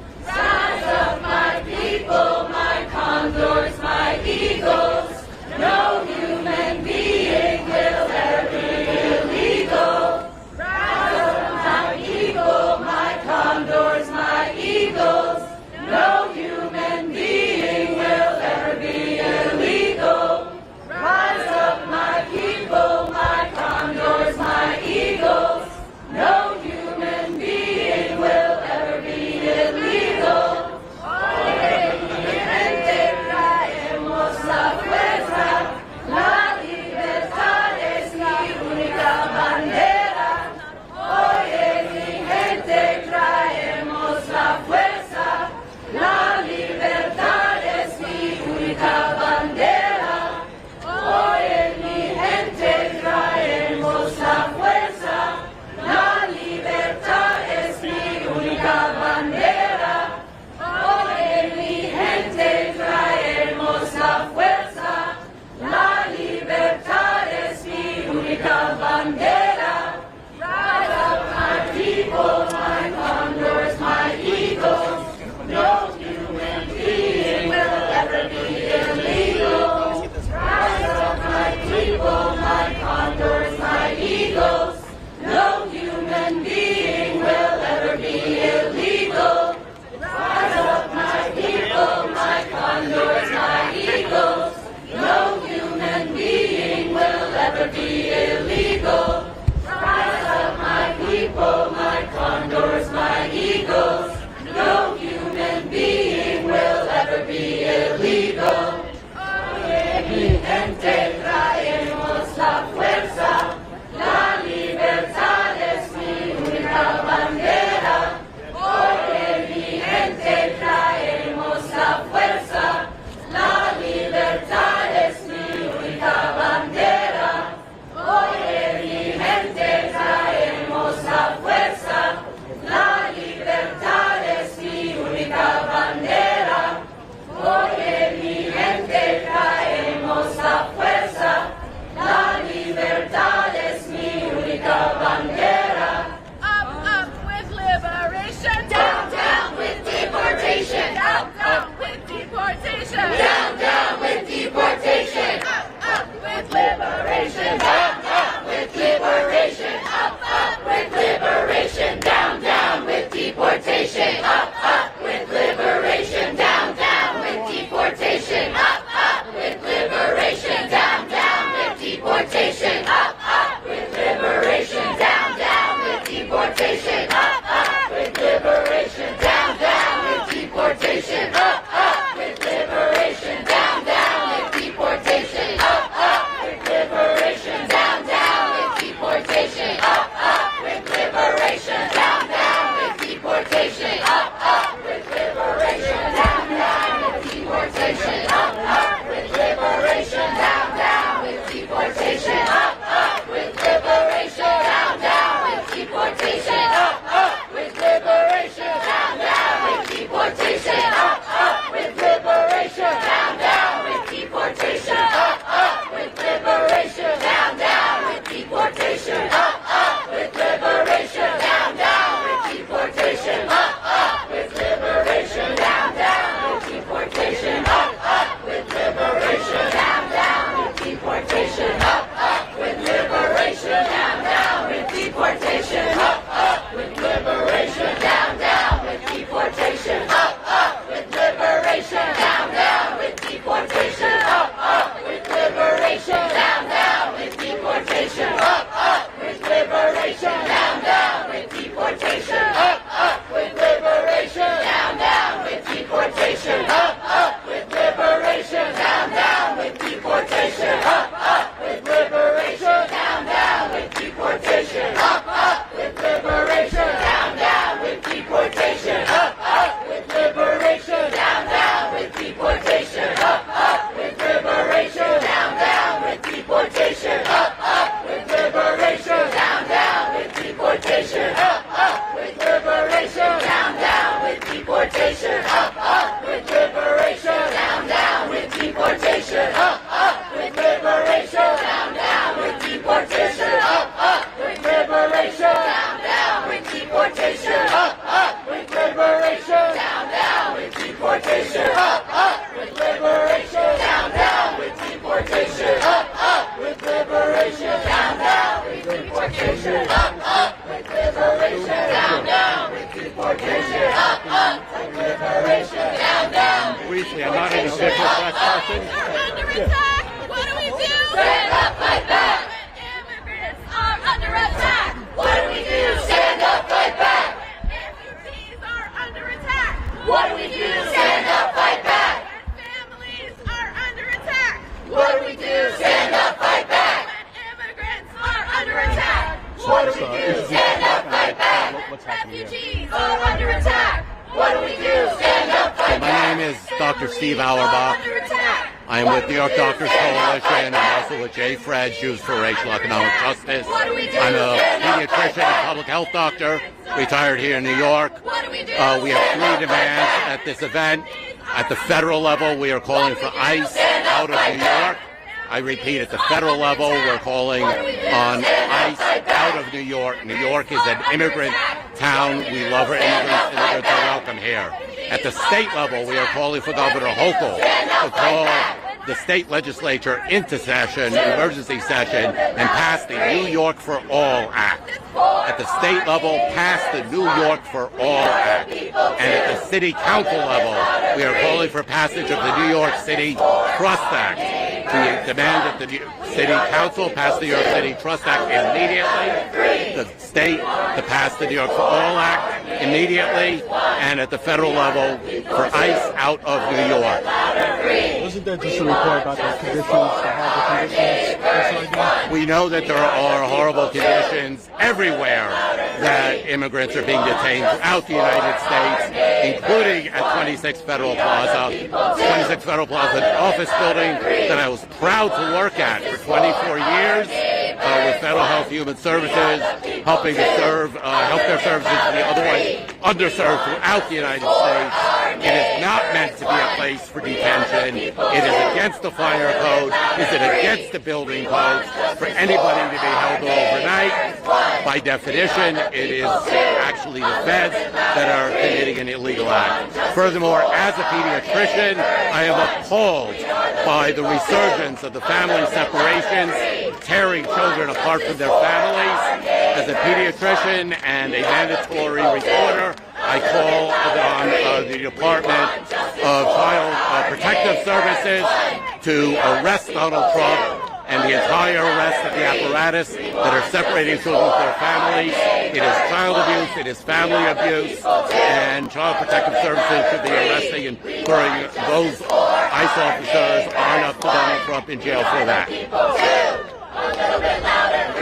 deportation. Up, up with liberation. Down, down with deportation. Up, up with liberation. Down, down with deportation. Up, up with liberation. Down, down with deportation. Up, up with liberation. Down, down with deportation. Up, up with liberation. Down, down with deportation. Up, up with liberation. Down, down with deportation. Up, up with liberation. Down, down with deportation. Up, up with liberation. Down, down. Briefly, I'm not an official press person. Under attack. What do we do? Stand up, fight back. Immigrants are under attack. What do we do? Stand up, fight back. Refugees are under attack. What do we do? Stand up, fight back. Families are under attack. What do we do? Stand up, fight back. Immigrants are under attack. What do we do? Stand up, fight back. Refugees are under attack. What do we do? Stand up, fight back. My name is Dr. Steve Auerbach. I am with New York Doctors Coalition. I'm also with J. Fred, Jews for Racial Economic Justice. I'm a pediatrician and public health doctor, retired here in New York. We have 3 demands at this event. At the federal level, we are calling for ICE out of New York. I repeat, at the federal level, we're calling on ICE out of New York. New York is an immigrant town. We love our immigrants. Immigrants are welcome here. At the state level, we are calling for Governor Hochul to call the state legislature into session, emergency session, and pass the New York for All Act. At the state level, pass the New York for All Act. And at the city council level, we are calling for passage of the New York City Trust Act. We demand that the city council pass the New York City Trust Act immediately, the state to pass the New York for All Act immediately, and at the federal level for ICE out of New York. Wasn't there just a report about the conditions, the horrible conditions? We know that there are horrible conditions everywhere that immigrants are being detained throughout the United States, including at 26 Federal Plaza. 26 Federal Plaza, an office building that I was proud to work at for 24 years with Federal Health Human Services, helping to serve healthcare services to the otherwise underserved throughout the United States. It is not meant to be a place for detention. It is against the fire code. It is against the building code for anybody to be held overnight. By definition, it is actually the feds that are committing an illegal act. Furthermore, as a pediatrician, I am appalled by the resurgence of the family separations, tearing children apart from their families. As a pediatrician and a mandatory reporter, I call on the Department of Child Protective Services to arrest Donald Trump and the entire rest of the apparatus that are separating children from their families. It is child abuse, it is family abuse, and Child Protective Services should be arresting and putting those ICE officers on up to Donald Trump in jail for that. A little bit louder,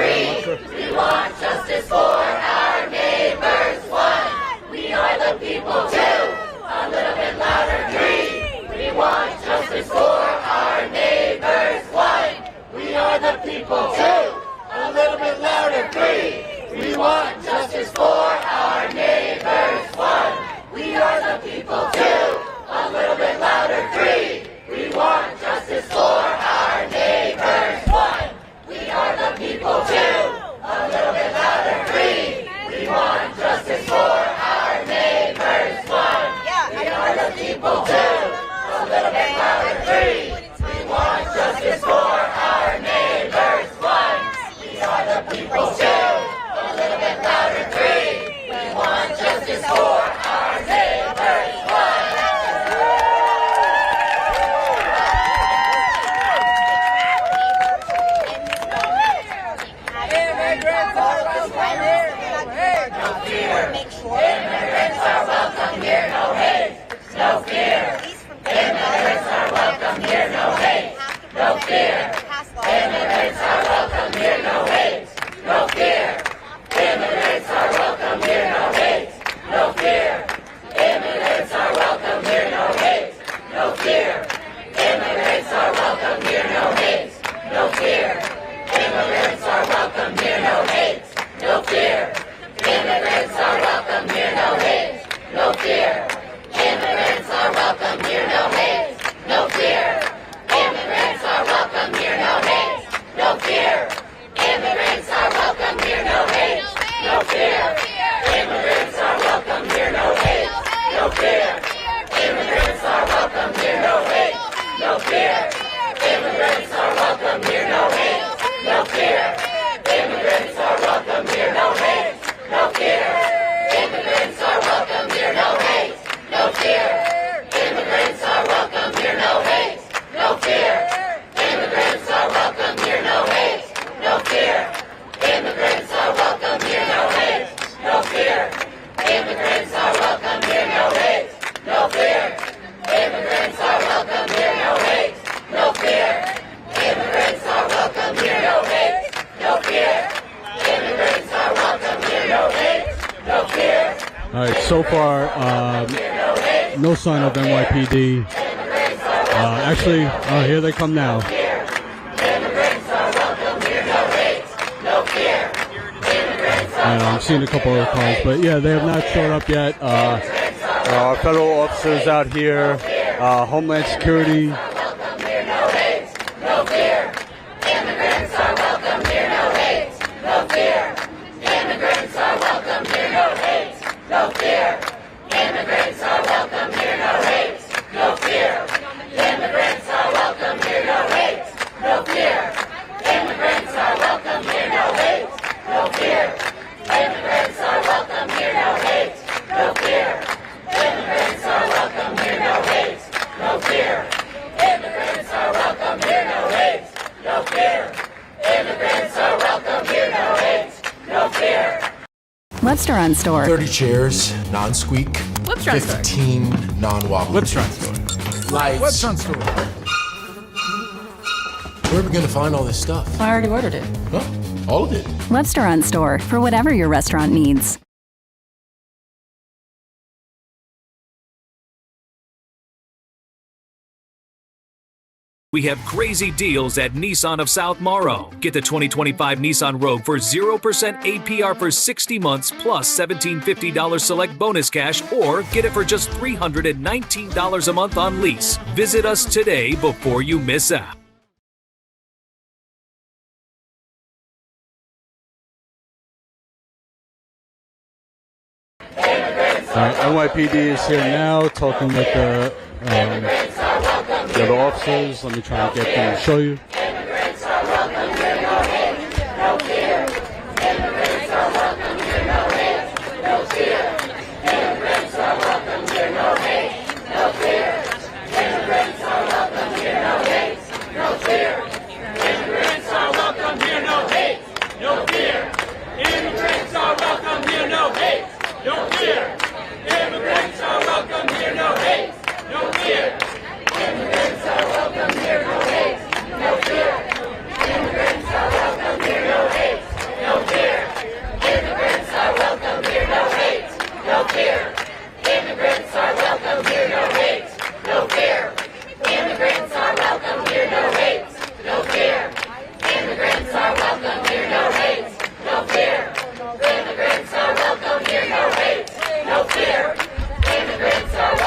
we want justice for our neighbors. 1, we are the people. 2, a little bit louder. 3, we want justice for our neighbors. 1, we are the people. 2, a little bit louder. 3, we want justice for our neighbors. 1, we are the people. 2, a little bit louder. 3, we want justice for our neighbors. 1, we are the people. 2, a little bit louder. 3, we want justice for our neighbors. 1, we are the people. 2, a little bit louder. 3, we want justice for our neighbors. 1, we are the people. 2, a little bit louder. 3, we want justice for our neighbors. 1. Immigrants are welcome here, no fear. Immigrants are welcome here, no hate, no fear. Immigrants are welcome here, no hate, no fear. Immigrants are welcome here, no hate, no fear. Immigrants are welcome here, no hate, no fear. Immigrants are welcome here, no hate, no fear. Immigrants are welcome here, no hate, no fear. Immigrants are welcome here, no hate, no fear. Immigrants are welcome here, no hate, no fear. All right, so far, no sign of NYPD. Actually, here they come now. And I'm seeing a couple other cars, but yeah, they have not showed up yet. Our federal officers out here, Homeland Security. Webstaurant store. 30 chairs, non-squeak. Webstaurant store. 15 non-wobbly. Webstaurant store. Lights. Webstaurant store. Where are we going to find all this stuff? I already ordered it. Huh? All of it? Webstaurant store for whatever your restaurant needs. We have crazy deals at Nissan of South Morrow. Get the 2025 Nissan Rogue for 0% APR for 60 months plus $1,750 select bonus cash, or get it for just $319 a month on lease. Visit us today before you miss out. NYPD is here now, talking with the other officers. Let me try and get them to show you.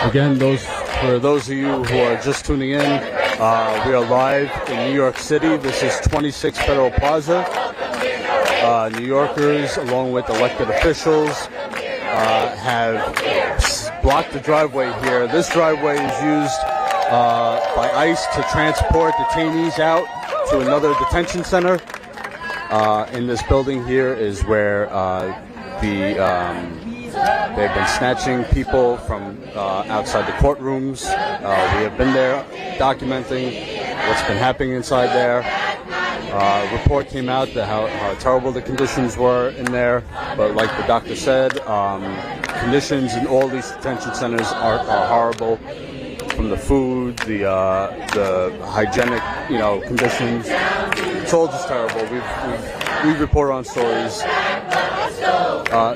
Again, for those of you who are just tuning in, we are live in New York City. This is 26 Federal Plaza. New Yorkers, along with elected officials, have blocked the driveway here. This driveway is used by ICE to transport detainees out to another detention center. In this building here is where they've been snatching people from outside the courtrooms. We have been there documenting what's been happening inside there. A report came out that how terrible the conditions were in there, but like the doctor said, conditions in all these detention centers are horrible. From the food, the hygienic, conditions, it's all just terrible. We report on stories.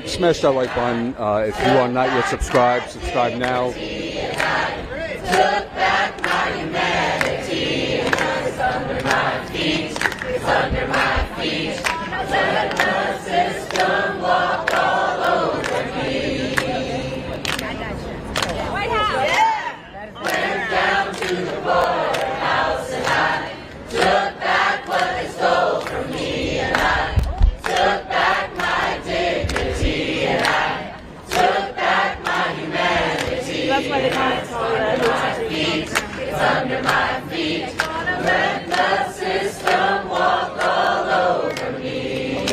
Smash that like button. If you are not yet subscribed, subscribe now. It's under my feet. Let the system walk all over me. White House. Went down to the border house and I took back what they stole from me, and I took back my dignity, and I took back my humanity. That's why they can't call it. It's under my feet. Let the system walk all over me.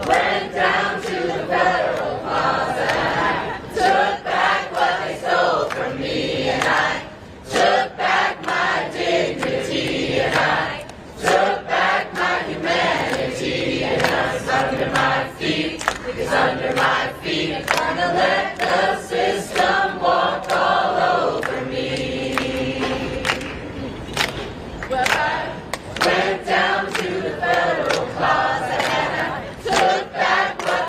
Went down to the Federal Plaza and I took back what they stole from me, and I took back my dignity, and I took back my humanity, and it's under my feet. It's under my feet. Gonna let the system walk all over me. Went down to the Federal Plaza and I took back what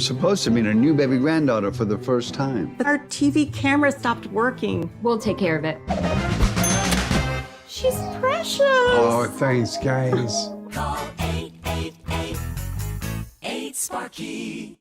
supposed to meet our new baby granddaughter for the first time. Our TV camera stopped working. We'll take care of it. She's precious. Oh, thanks, guys. Call 888-8-SPARKY.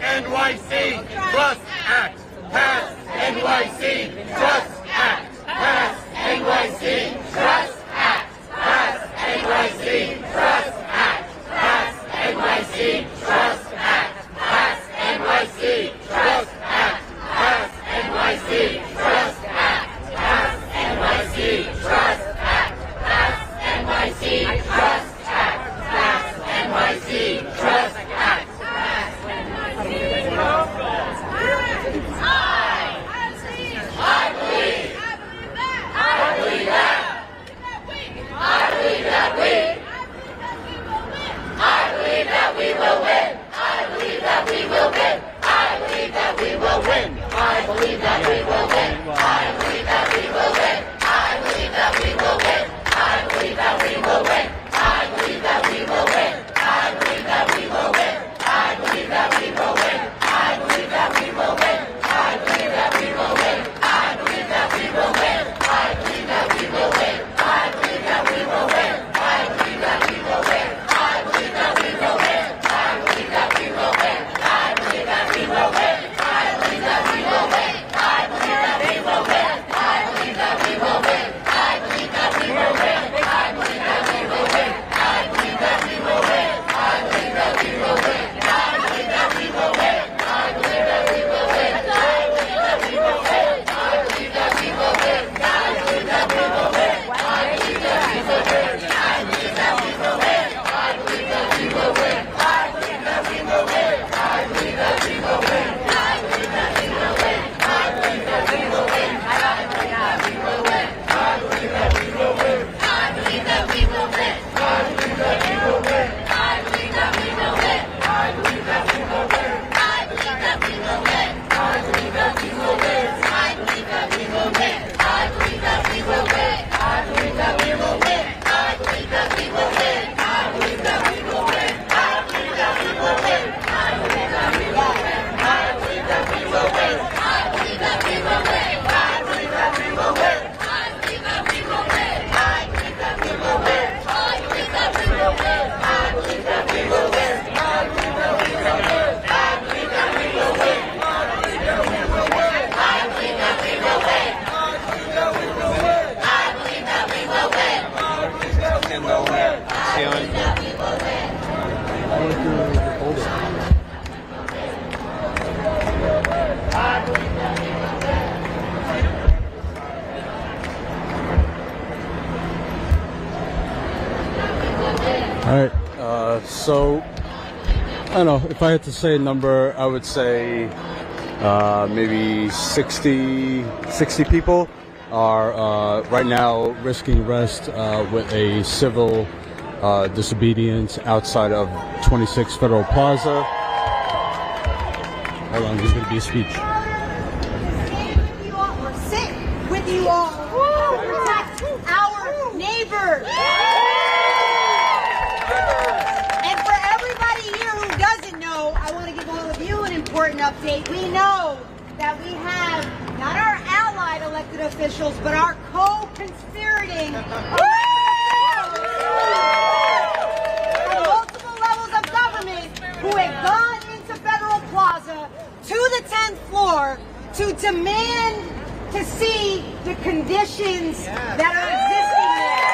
NYC Trust Act. Pass NYC Trust Act. Pass NYC Trust Act. Pass NYC Trust Act. Pass NYC Trust Act. Pass NYC Trust Act. Pass NYC Trust Act. Pass NYC Trust Act. Pass NYC Trust Act. Pass NYC Trust Act. I believe that we will win. I believe that we will win. I believe that we will win. I believe that we will win. I believe that we will win. I believe that we will win. I believe that we will win. I believe that we will win. I believe that we will win. I believe that we will win. I believe that we will win. I believe that we will win. I believe that we will win. I believe that we will win. I believe that we will win. I believe that we will win. I believe that we will win. I believe that we will win. I believe that we will win. So, I don't know, if I had to say a number, I would say maybe 60 people are right now risking arrest with a civil disobedience outside of 26 Federal Plaza. Hold on, there's going to be a speech. Sit with you all. Protect our neighbors. And for everybody here who doesn't know, I want to give all of you an important update. We know that we have not our allied elected officials, but our co-conspirating from multiple levels of government who have gone into Federal Plaza to the 10th floor to demand to see the conditions that are existing there.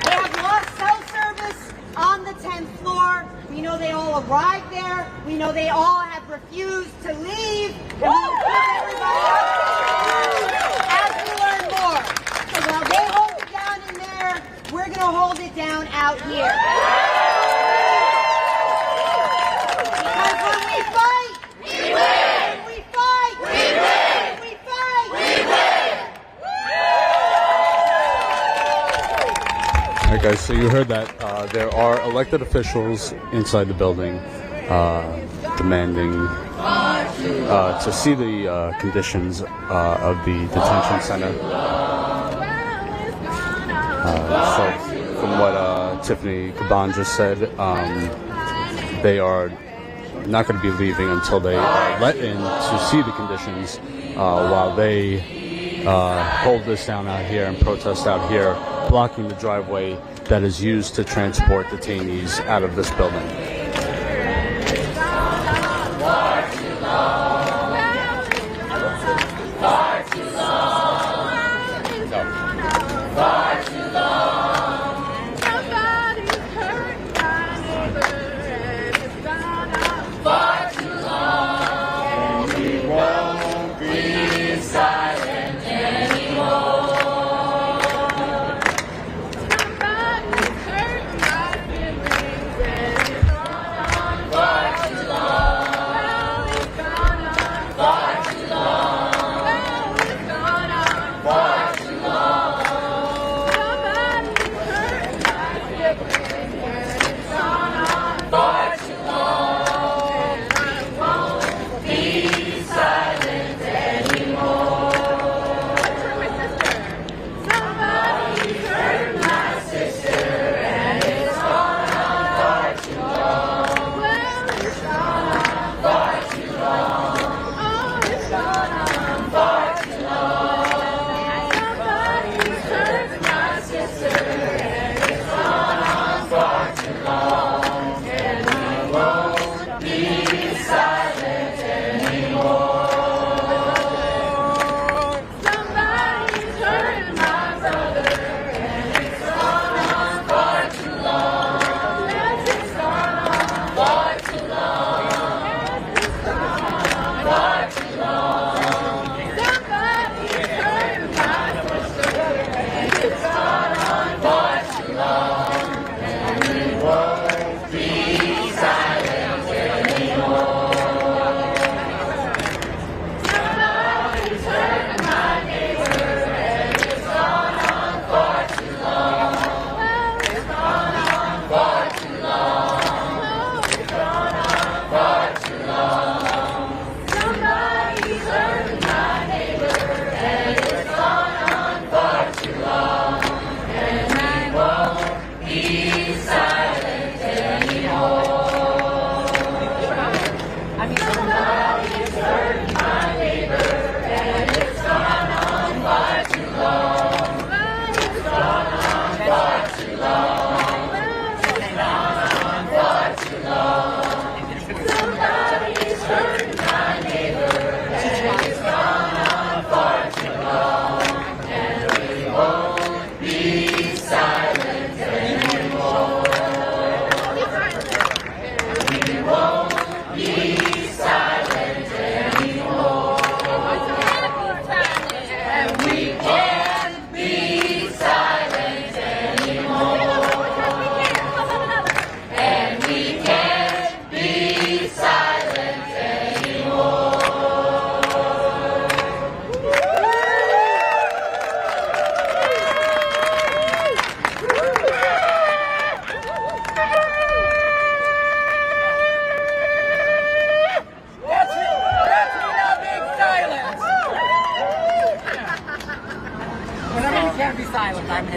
They have lost cell service on the 10th floor. We know they all arrived there. We know they all have refused to leave. And we will keep everybody updated as we learn more. So while they hold it down in there, we're going to hold it down out here. Because when we fight, we win. When we fight, we win. When we fight, we win. All right, guys, so you heard that there are elected officials inside the building demanding to see the conditions of the detention center. So from what Tiffany Caban just said, they are not going to be leaving until they are let in to see the conditions while they hold this down out here and protest out here, blocking the driveway that is used to transport detainees out of this building.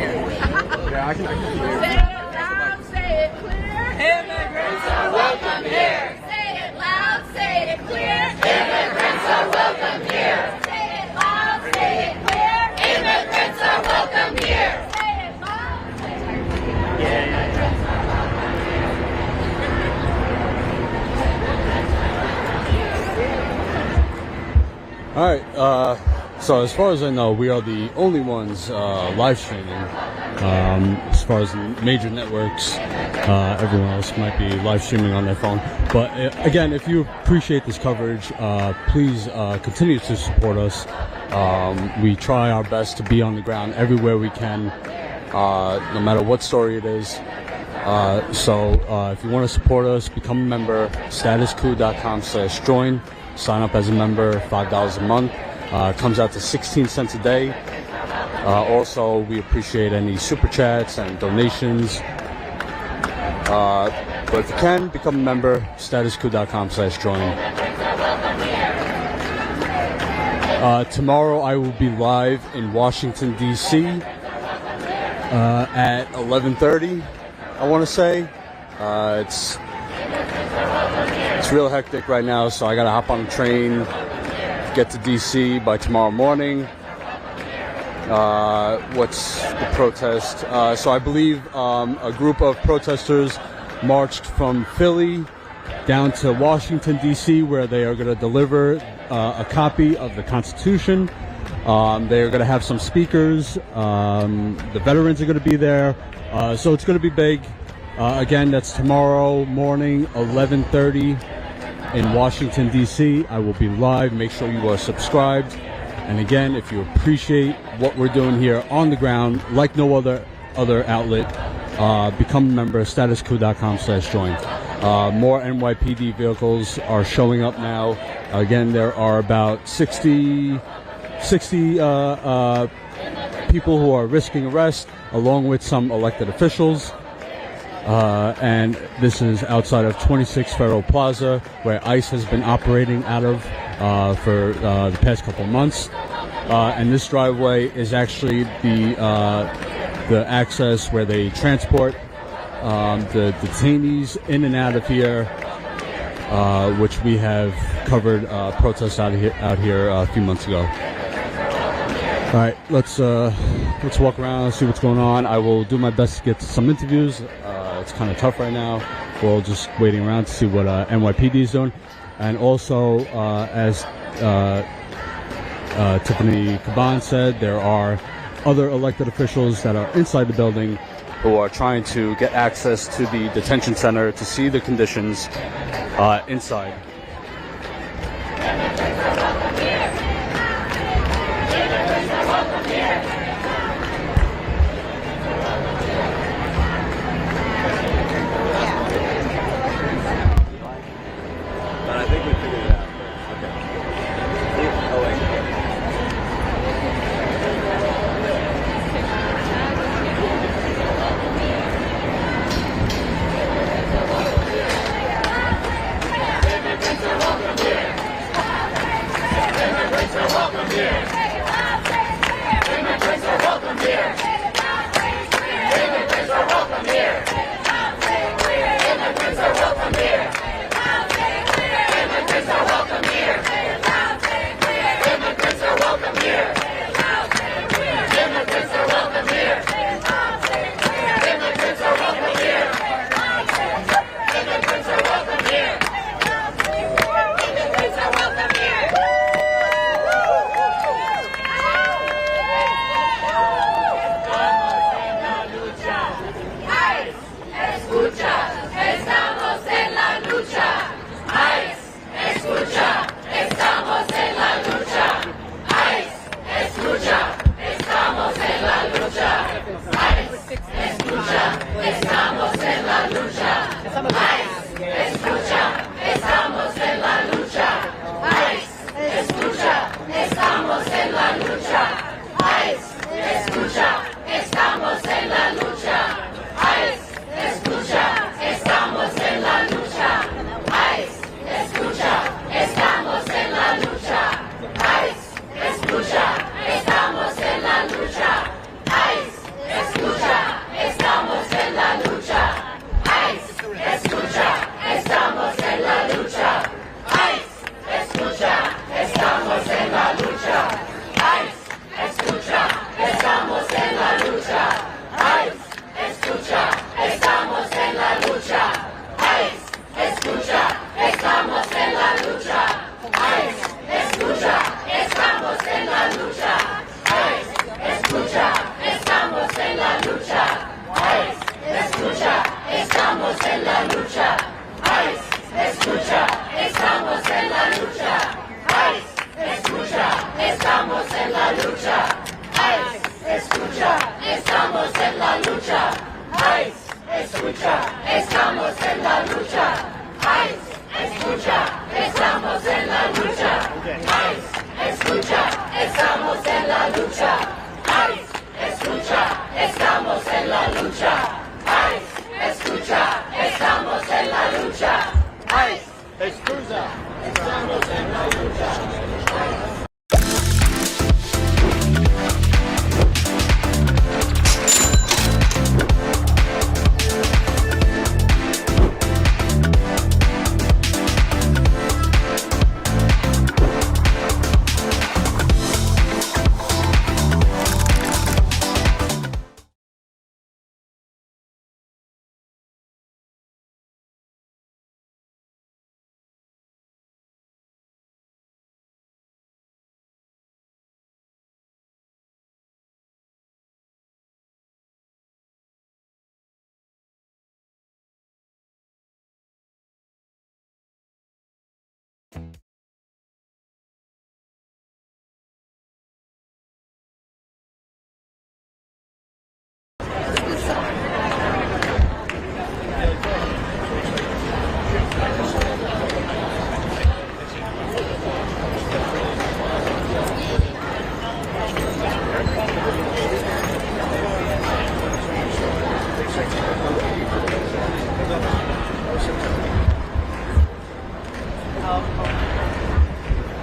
Yeah, I can Say it loud, say it clear. Immigrants are welcome here. Say it loud, say it clear. Immigrants are welcome here. Say it loud, say it clear. Immigrants are welcome here. Say it loud, say it clear. All right. So as far as I know, we are the only ones live streaming. As far as the major networks, everyone else might be live streaming on their phone. But again, if you appreciate this coverage, please continue to support us. We try our best to be on the ground everywhere we can, no matter what story it is. So if you want to support us, become a member. statuscoup.com/join. Sign up as a member, $5 a month. Comes out to 16 cents a day. Also, we appreciate any super chats and donations. But if you can, become a member, statuscoup.com/join. Tomorrow I will be live in Washington, D.C. At 11:30, I want to say. It's real hectic right now, so I gotta hop on a train, get to DC by tomorrow morning. What's the protest? So I believe a group of protesters marched from Philly down to Washington, D.C., where they are going to deliver a copy of the Constitution. They are going to have some speakers. The veterans are going to be there. So it's going to be big. Again, that's tomorrow morning, 11:30 in Washington, D.C. I will be live. Make sure you are subscribed. And again, if you appreciate what we're doing here on the ground, like no other outlet, become a member, statuscoup.com/join. More NYPD vehicles are showing up now. Again, there are about 60 people who are risking arrest, along with some elected officials. And this is outside of 26 Federal Plaza, where ICE has been operating out of for the past couple of months. And this driveway is actually the access where they transport the detainees in and out of here, which we have covered protests out here a few months ago. All right, let's walk around and see what's going on. I will do my best to get to some interviews. It's kind of tough right now. We're all just waiting around to see what NYPD is doing. And also, as Tiffany Caban said, there are other elected officials that are inside the building who are trying to get access to the detention center to see the conditions inside. escucha, estamos en la lucha. ICE, escucha, estamos en la lucha. ICE, escucha, estamos en la lucha. ICE, escucha, estamos en la lucha. ICE, escucha, estamos en la lucha. ICE, escucha, estamos en la lucha.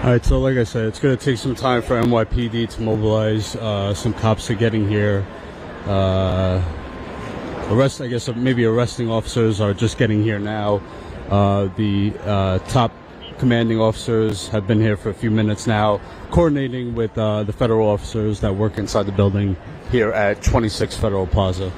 All right, so like I said, it's going to take some time for NYPD to mobilize. Some cops are getting here. I guess maybe arresting officers are just getting here now. The top commanding officers have been here for a few minutes now, coordinating with the federal officers that work inside the building here at 26 Federal Plaza.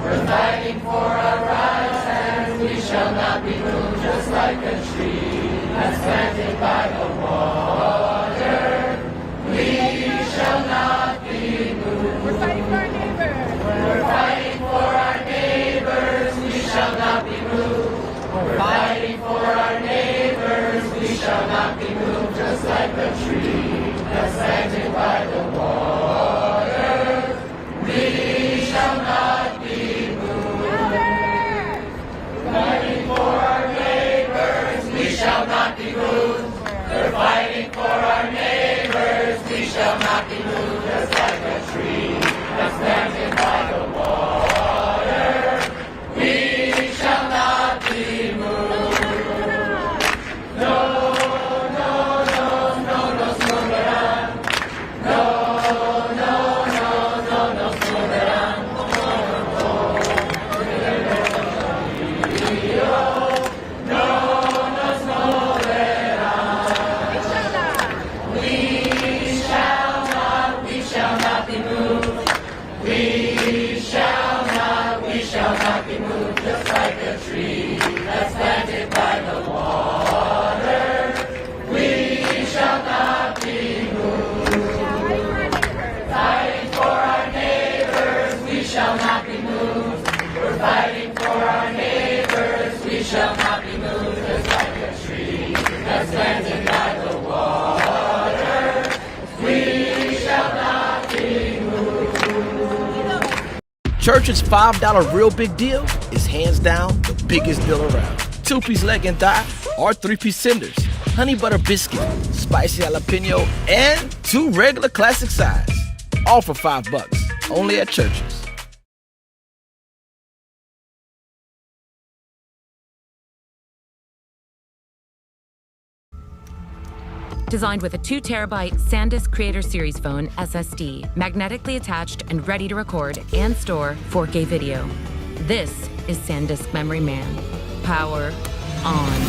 We're fighting for our rights and we shall not be moved, just like a tree. that's planted by the water. We shall not be moved. We're fighting for our neighbors. We're fighting for our neighbors. We shall not be moved. We're fighting for our neighbors. We shall not be moved. Just like the tree that's planted by the water. We shall not be moved. Fighting for our neighbors. We shall not be moved. We're fighting for our neighbors. We shall not be moved. Just like a tree that's planted by the water. We shall not be moved. No, no, no, no, no, Stonewall. No, no, no, no, no, Stonewall. No, no, Stonewall. We shall not be moved. We shall not be moved. Just like a tree that's planted by the water. We shall not be moved. Fighting for our neighbors. We shall not be moved. We're fighting for our neighbors. We shall not be moved. Just like a tree that's planted by the water. We shall not be moved. Church's $5 real big deal is hands down the biggest deal around. 2-piece leg and thigh or 3-piece tenders, honey butter biscuit, spicy jalapeno, and 2 regular classic sides. All for $5, only at Church's. Designed with a 2TB SanDisk Creator Series phone SSD, magnetically attached and ready to record and store 4K video. This is SanDisk Memory Man. Power on.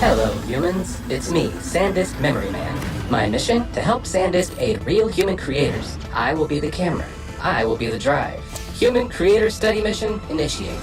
Hello, humans. It's me, SanDisk Memory Man. My mission? To help SanDisk aid real human creators. I will be the camera. I will be the drive. Human Creator Study Mission initiate.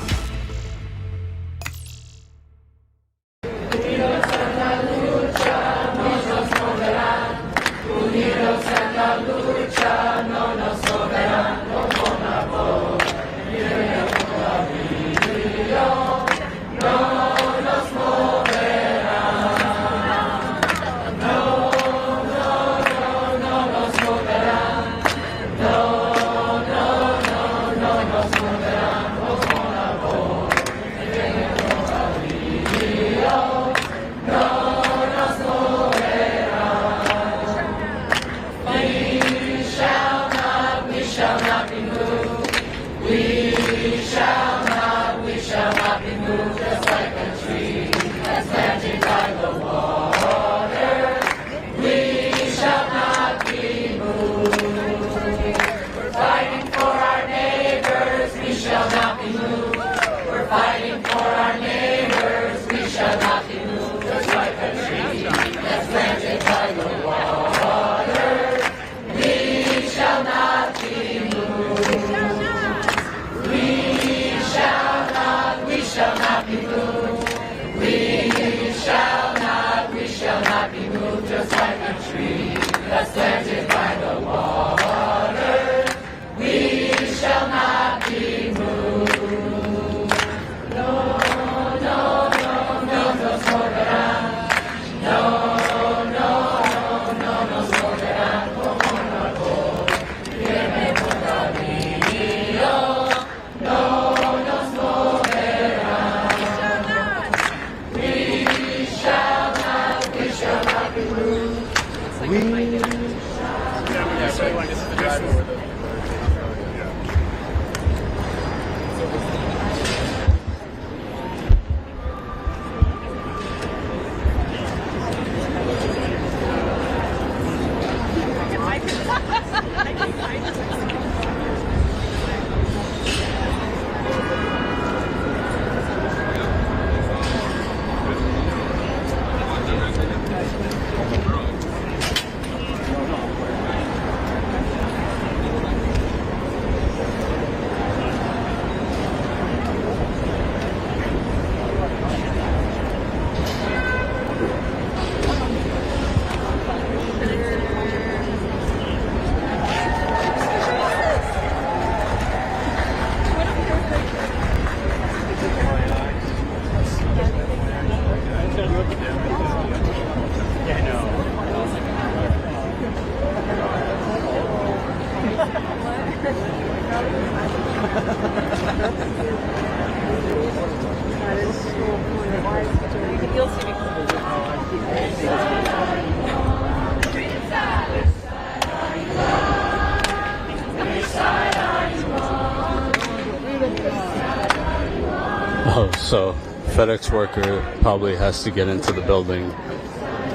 FedEx worker probably has to get into the building.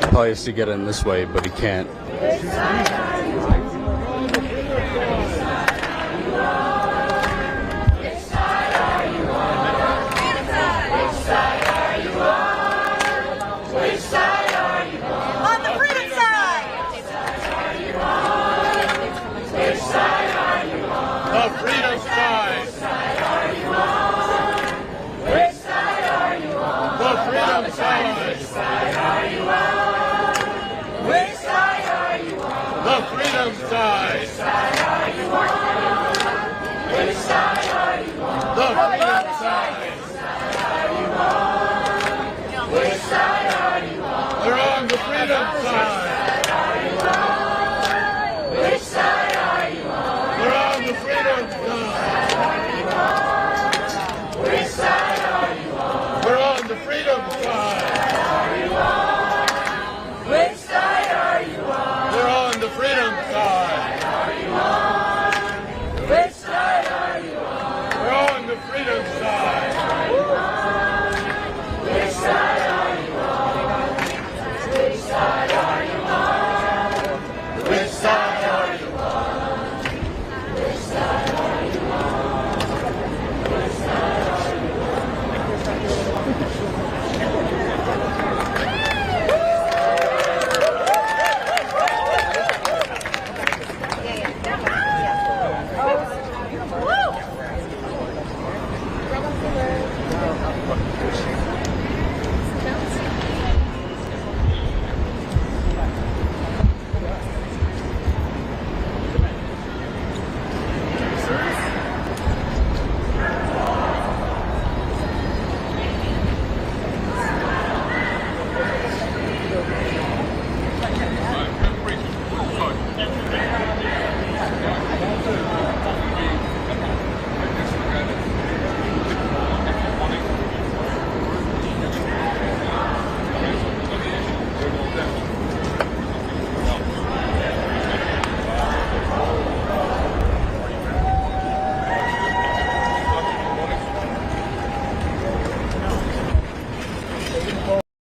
Probably has to get in this way, but he can't.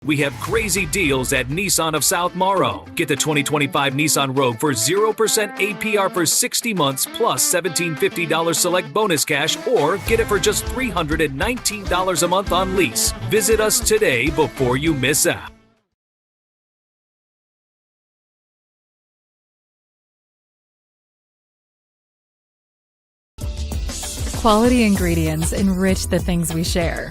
We have crazy deals at Nissan of South Morrow. Get the 2025 Nissan Rogue for 0% APR for 60 months plus $1,750 select bonus cash, or get it for just $319 a month on lease. Visit us today before you miss out. Quality ingredients enrich the things we share.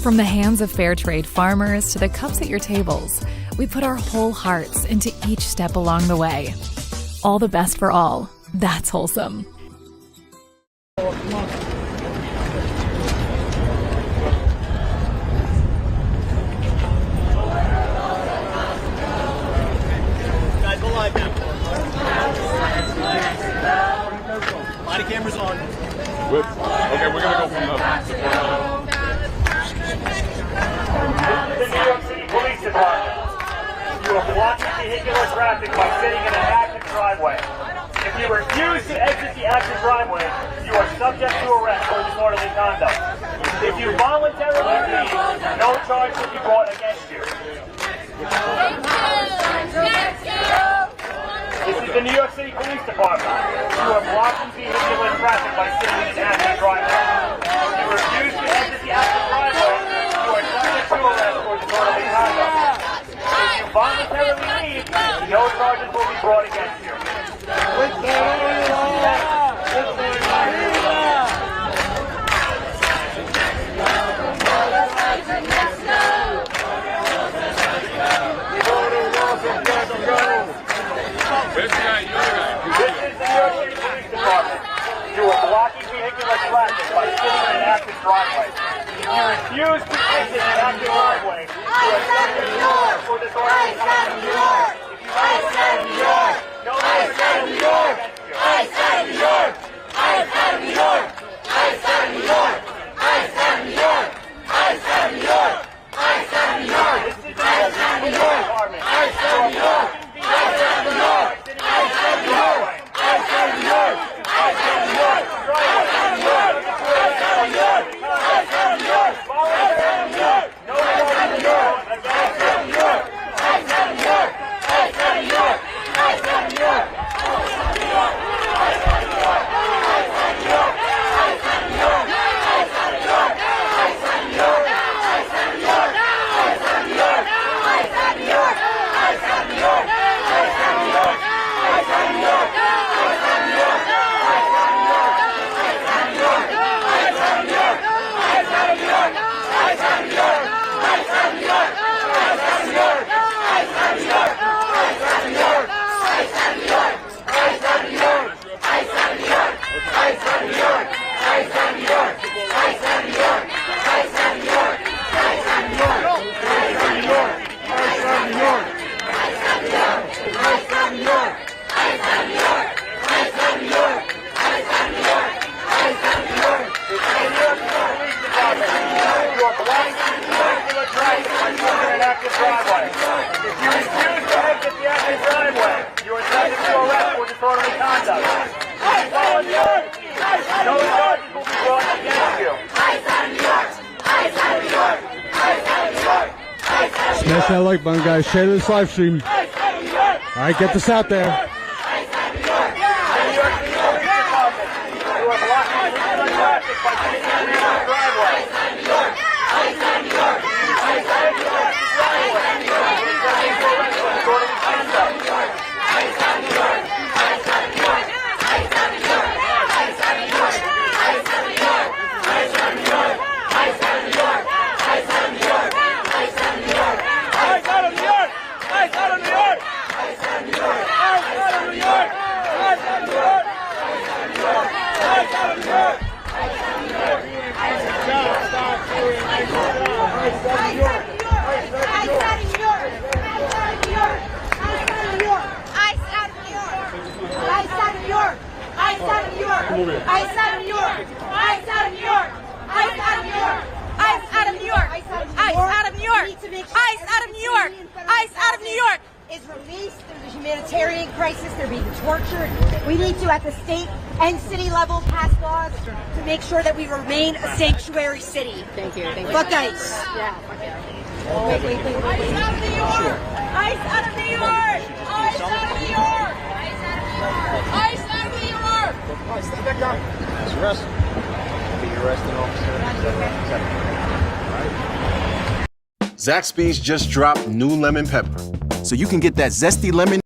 From the hands of fair trade farmers to the cups at your tables, we put our whole hearts into each step along the way. All the best for all. That's wholesome. Guys, go live now. Body cameras on. Okay, we're gonna go from the New York City Police Department. You are blocking vehicular traffic by sitting in an active driveway. If you refuse to exit the active driveway, you are subject to arrest for disorderly conduct. If you voluntarily leave, no charge will be brought against you. This is the New York City Police Department. You are blocking vehicular traffic by sitting in an active driveway. If you refuse to exit the active driveway, you are subject to arrest for disorderly conduct. If you voluntarily leave, no charges will be brought against you. This is the New York City Police Department. You are blocking vehicular traffic by sitting in an active driveway. If you refuse to exit an active driveway, you are subject to arrest for disorderly conduct. I said New York. No, I said New York. I said New York. I said New York. I said New York. I said New York. I said New York. I said New York. This is the New York Department. I said New York. I said New York. I said New York. I said New York. I said New York. I said New York. I said New York. I said New York. I said New York. active driveway. If you refuse to exit the active driveway, you are subject to arrest for disorderly conduct. If you follow the orders, no charges will be brought against you. Smash that like button, guys. Share this live stream. All right, get this out there. Is released. There's a humanitarian crisis. They're being tortured. We need to, at the state and city level, pass laws to make sure that we remain a sanctuary city. Thank you. Fuck ICE. Yeah. Wait. ICE out of New York. ICE out of New York. ICE out of New York. ICE out of New York. Step back down. It's arrest. Be arresting officer. Zaxby's just dropped new lemon pepper, so you can get that zesty lemon.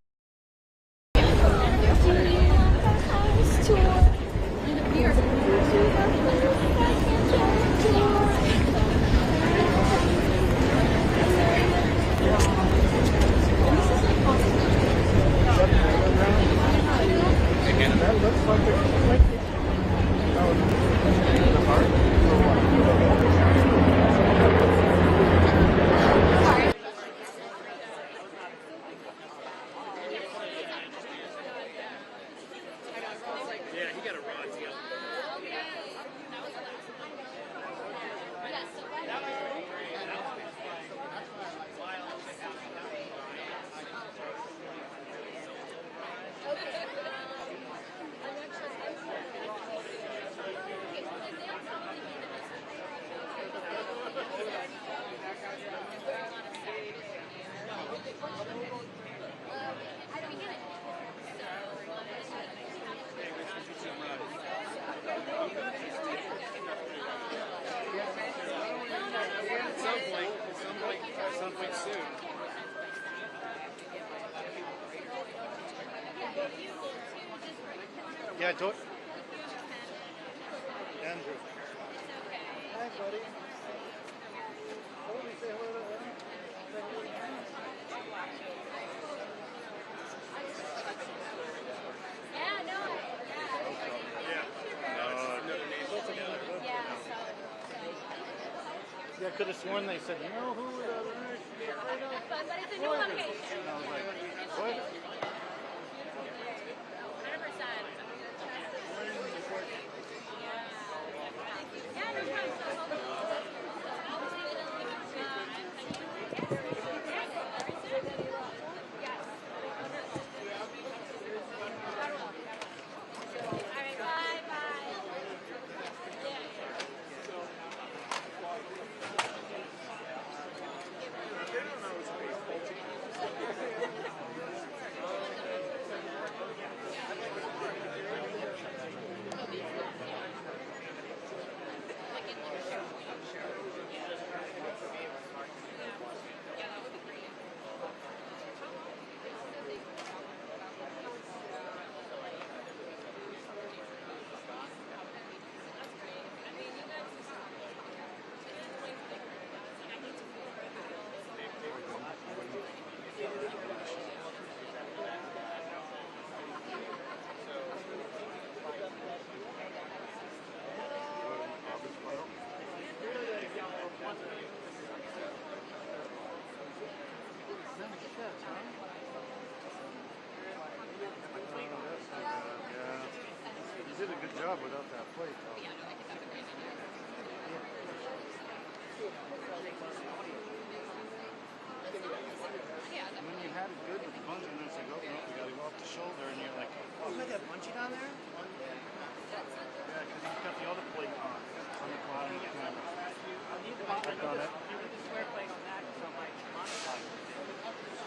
Yeah, do it. Andrew. Hi, buddy. Say hello to him. Yeah, I could have sworn they said, you know who but it's a new location. And I was like, what? You did a good job without that plate, though. have that bungee down there? Yeah, because he's got the other plate on the bottom of the camera. I need the square plate on that so my monitor.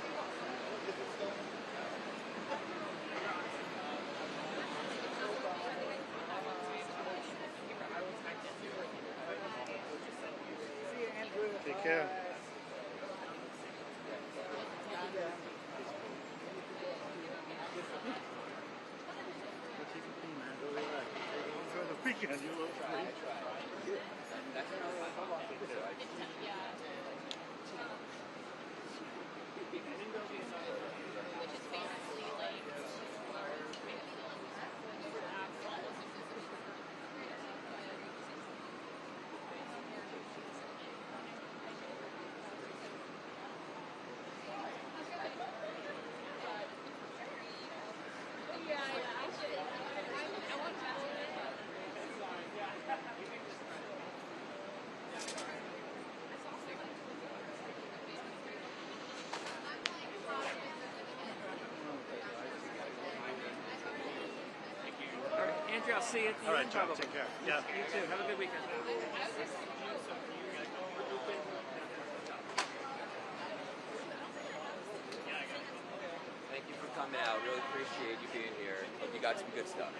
Take care. Enjoy the weekend, you little freak. Andrew, I'll see you at the All right, end, John, probably. take care. Yeah. You too. Have a good weekend. Thank you for coming out. Really appreciate you being here. Hope you got some good stuff.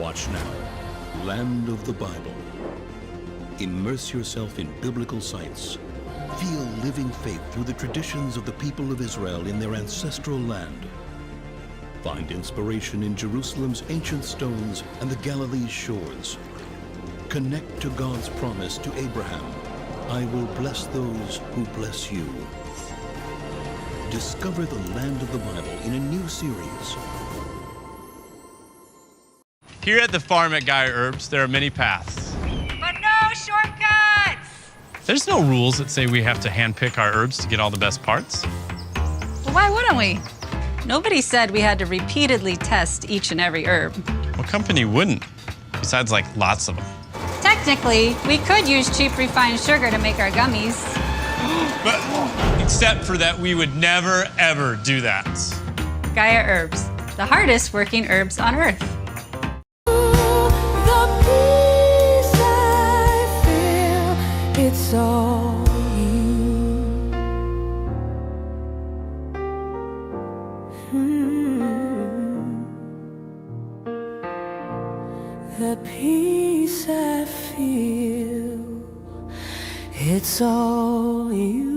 Watch now. Land of the Bible. Immerse yourself in biblical sites. Feel living faith through the traditions of the people of Israel in their ancestral land. Find inspiration in Jerusalem's ancient stones and the Galilee's shores. Connect to God's promise to Abraham, I will bless those who bless you. Discover the land of the Bible in a new series. Here at the farm at Gaia Herbs, there are many paths. But no shortcuts! There's no rules that say we have to handpick our herbs to get all the best parts. Well, why wouldn't we? Nobody said we had to repeatedly test each and every herb. What company wouldn't? Besides, like, lots of them. Technically, we could use cheap refined sugar to make our gummies. But except for that, we would never, ever do that. Gaia Herbs, the hardest working herbs on earth. It's all you. The peace I feel, it's all you.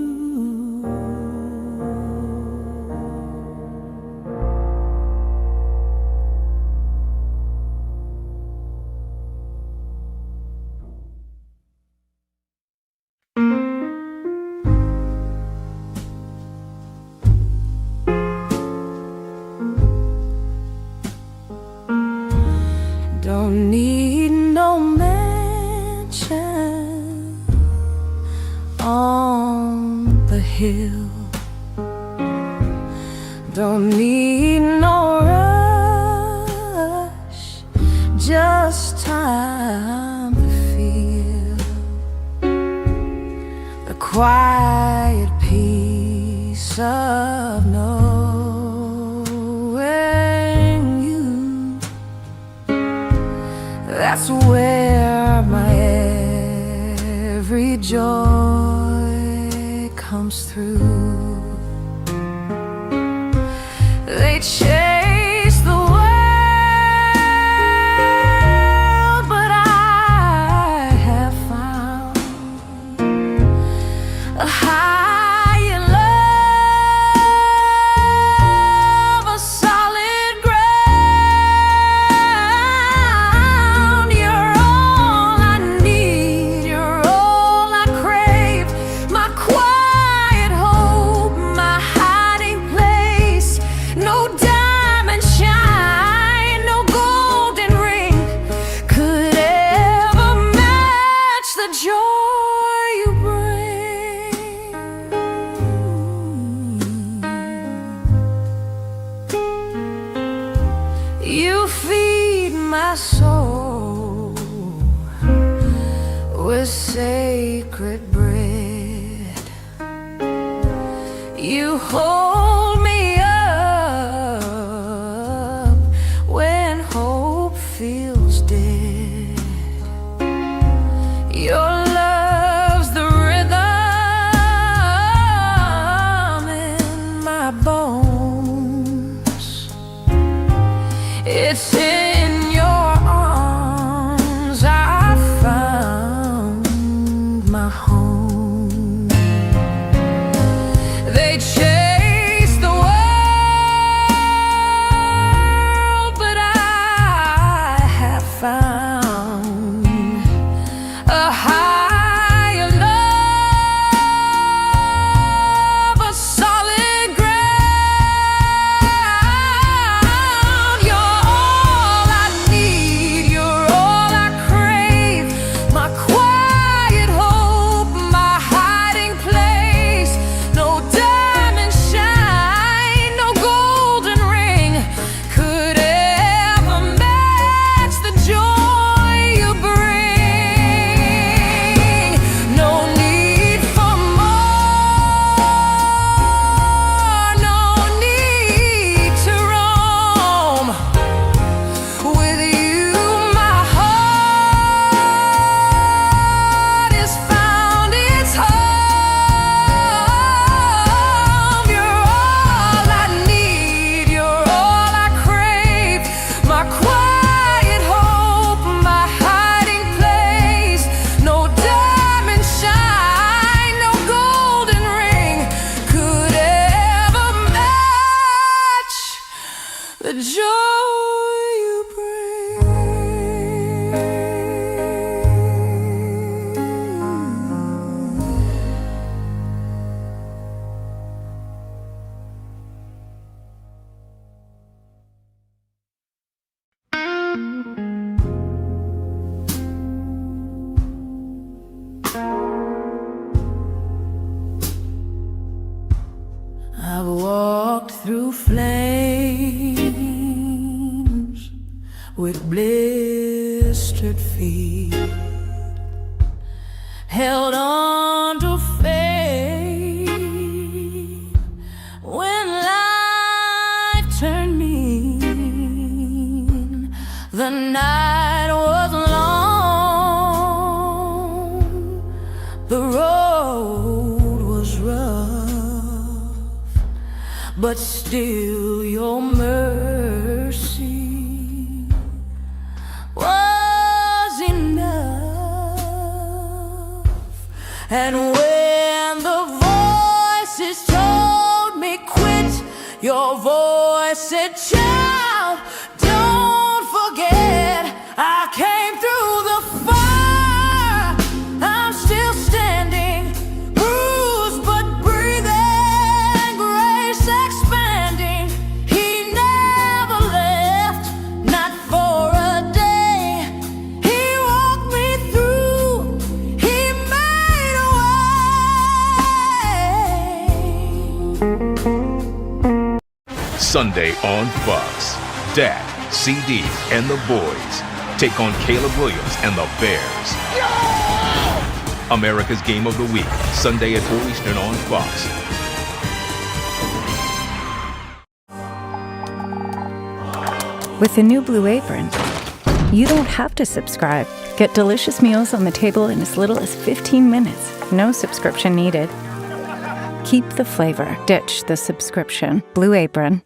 Don't need no mansion on the hill. Don't need no rush, just time to feel the quiet peace of knowing you. That's where my every joy comes through. They chase the world, but I have found a higher love, a solid ground. You're all I need, you're all I crave, my quiet hope, my hiding place. No diamond shine, no golden ring could ever match the joy you bring. You feed my soul with sacred bread. You hold me up when hope feels dead. Your love's the rhythm in my bones. It's in your arms I found my home. They chase blistered feet, held on to faith when life turned mean. The night was long, the road was rough, but still your mercy was enough. And when the voices told me quit, your voice said, child, don't forget, I came through the fire. I'm still standing, bruised but breathing, grace expanding. He never left, not for a day. He walked me through, he made a way. Sunday on Fox. Dad, CD, and the boys take on Caleb Williams and the Bears. America's Game of the Week, Sunday at 4 Eastern on Fox. With the new Blue Apron, you don't have to subscribe. Get delicious meals on the table in as little as 15 minutes. No subscription needed. Keep the flavor. Ditch the subscription. Blue Apron.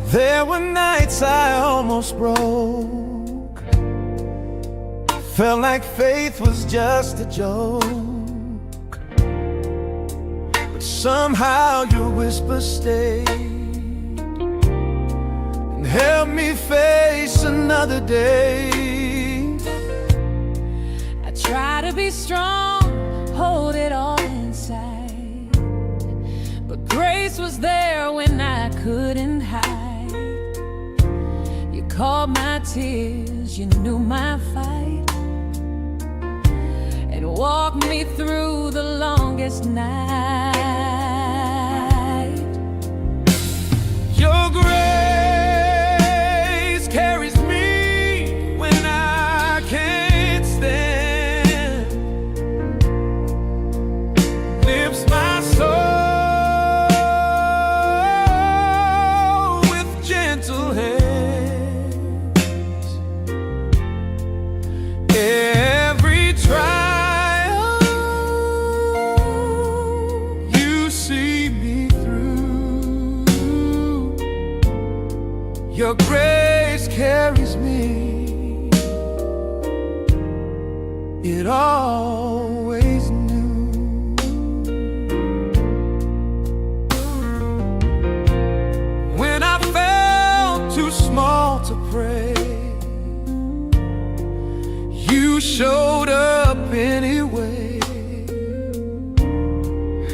There were nights I almost broke. Felt like faith was just a joke. But somehow your whisper stayed and helped me face another day. be strong, hold it all inside. But grace was there when I couldn't hide. You called my tears, you knew my fight, and walked me through the longest night. Your grace carries me when I can't stand, lifts my soul with gentle hands. Every trial you see me through. Your grace carries me. It always knew. When I felt too small to pray, you showed up anyway.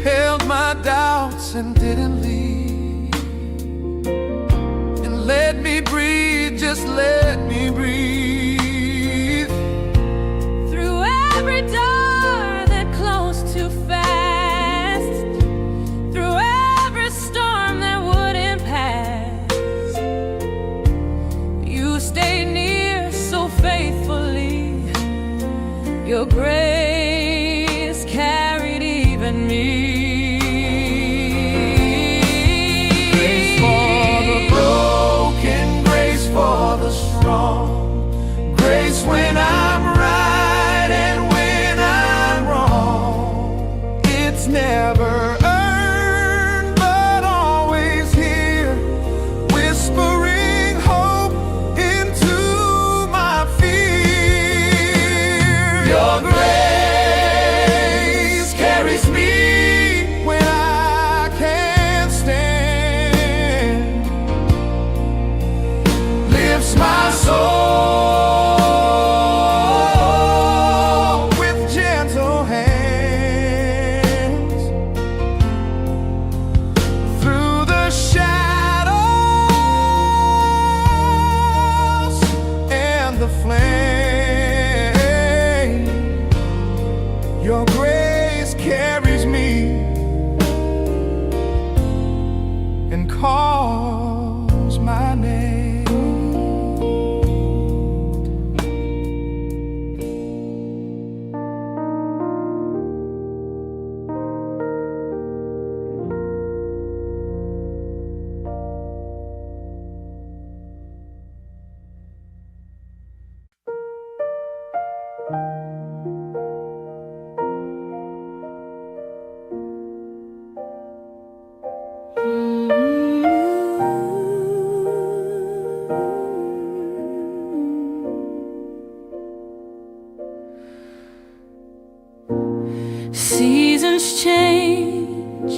Held my doubts and didn't leave, and let me breathe, just let me breathe. Through every door that closed too fast, through every storm that wouldn't pass, you stayed near so faithfully. Your grace carried even me. Grace for the broken, grace for the strong, grace when I'm right and when I'm wrong. It's never earned, but always here, whispering hope into my fear. Your grace carries me when I can't stand, lifts my soul with gentle hands. Through the shadows and the flame, your grace carries me and calls my name. Seasons change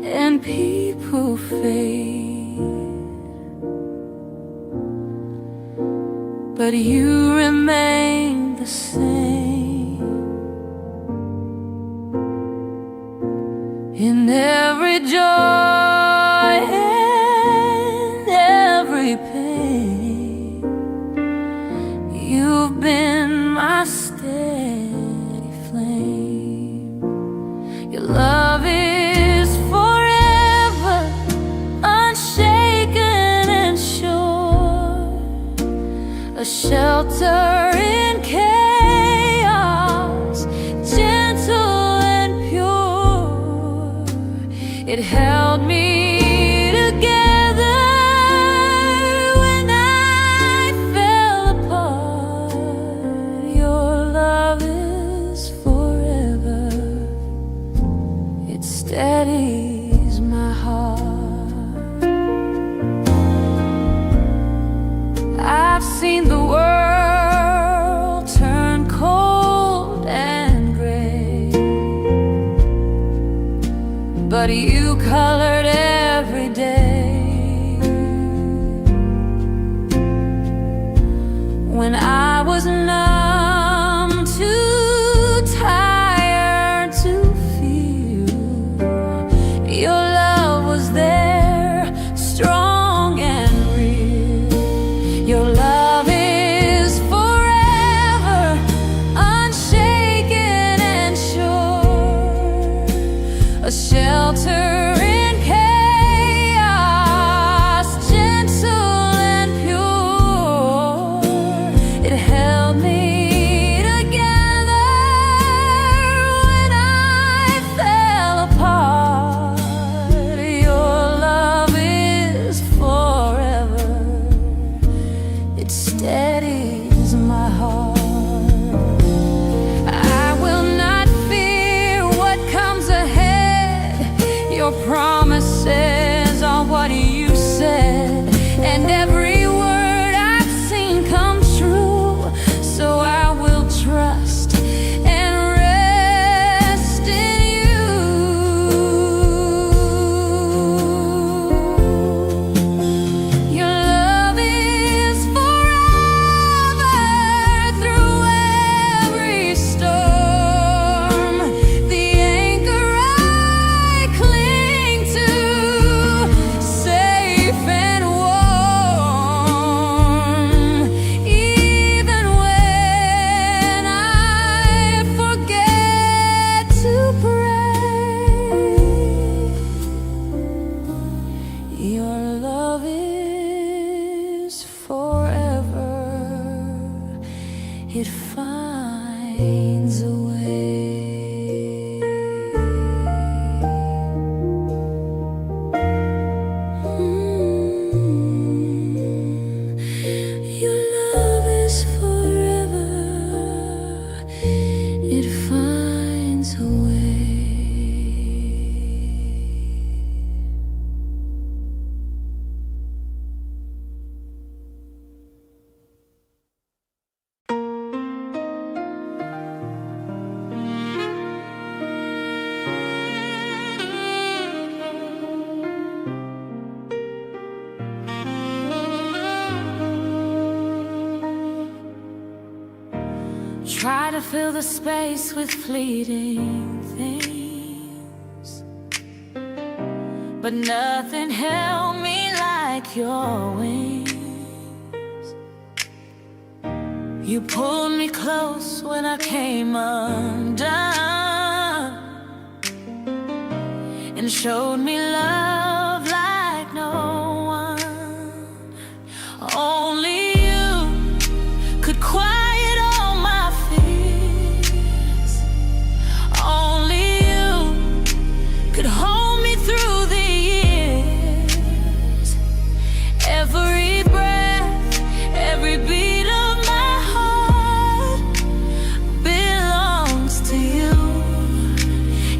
and people fade, but you remain the same. In every joy and every pain, you've been my steady flame. Your love is forever, unshaken and sure, a shelter in chaos, gentle and pure. It held me together when I fell apart. Your love is forever, it steadies my heart. I've seen the world turn cold and gray, but you colored every day. When I was numb, too tired finds a way. Your love is forever. It finds a way. Try to fill the space with fleeting things, but nothing held me like your wings. You pulled me close when I came undone, and showed me love like no one. Only you could quiet all my fears. Only you could hold me through the years. Every breath, every beat of my heart belongs to you.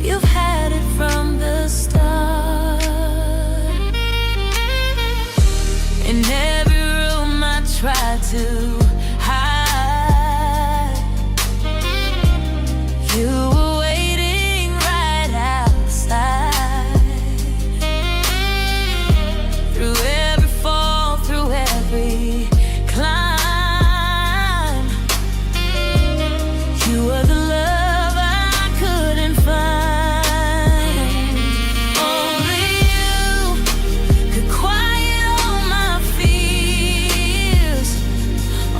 You've had it from the start. In every room I tried to hide, you were waiting right outside. Through every fall, through every climb, you were the love I couldn't find. Only you could quiet all my fears.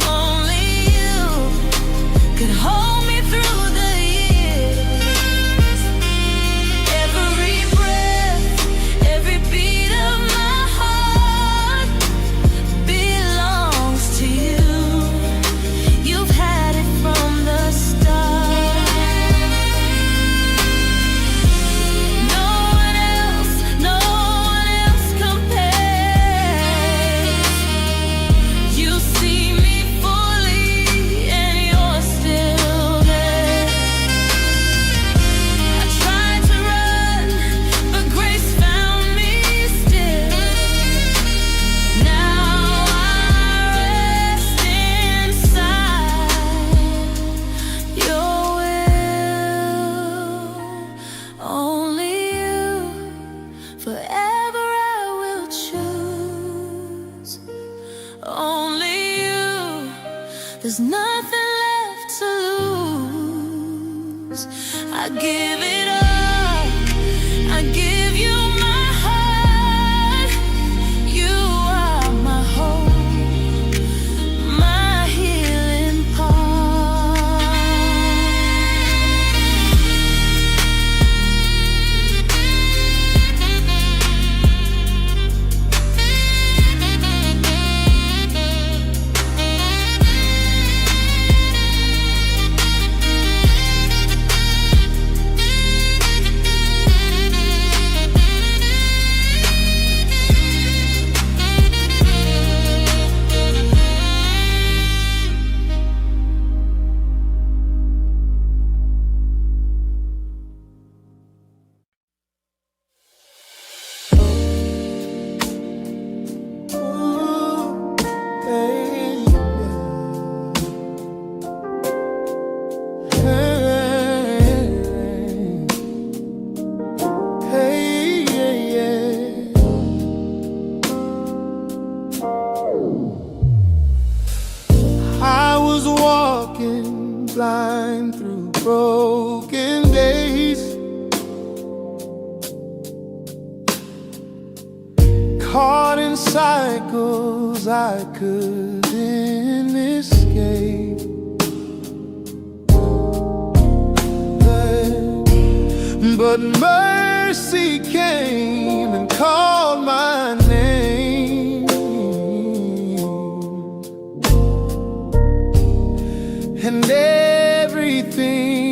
Only you could hold me through the years. Every breath, every beat of my heart belongs to you. You've had it from the start. No one else compares. You see me fully and you're still there. I tried to run, but grace found me still. Now I rest inside your will. Only you, forever I will choose. Only you, there's nothing left to lose. I give it up, I give you my heart. You are my hope, my healing part. I was walking blind through broken days, caught in cycles I couldn't escape. But mercy came and called my name, and everything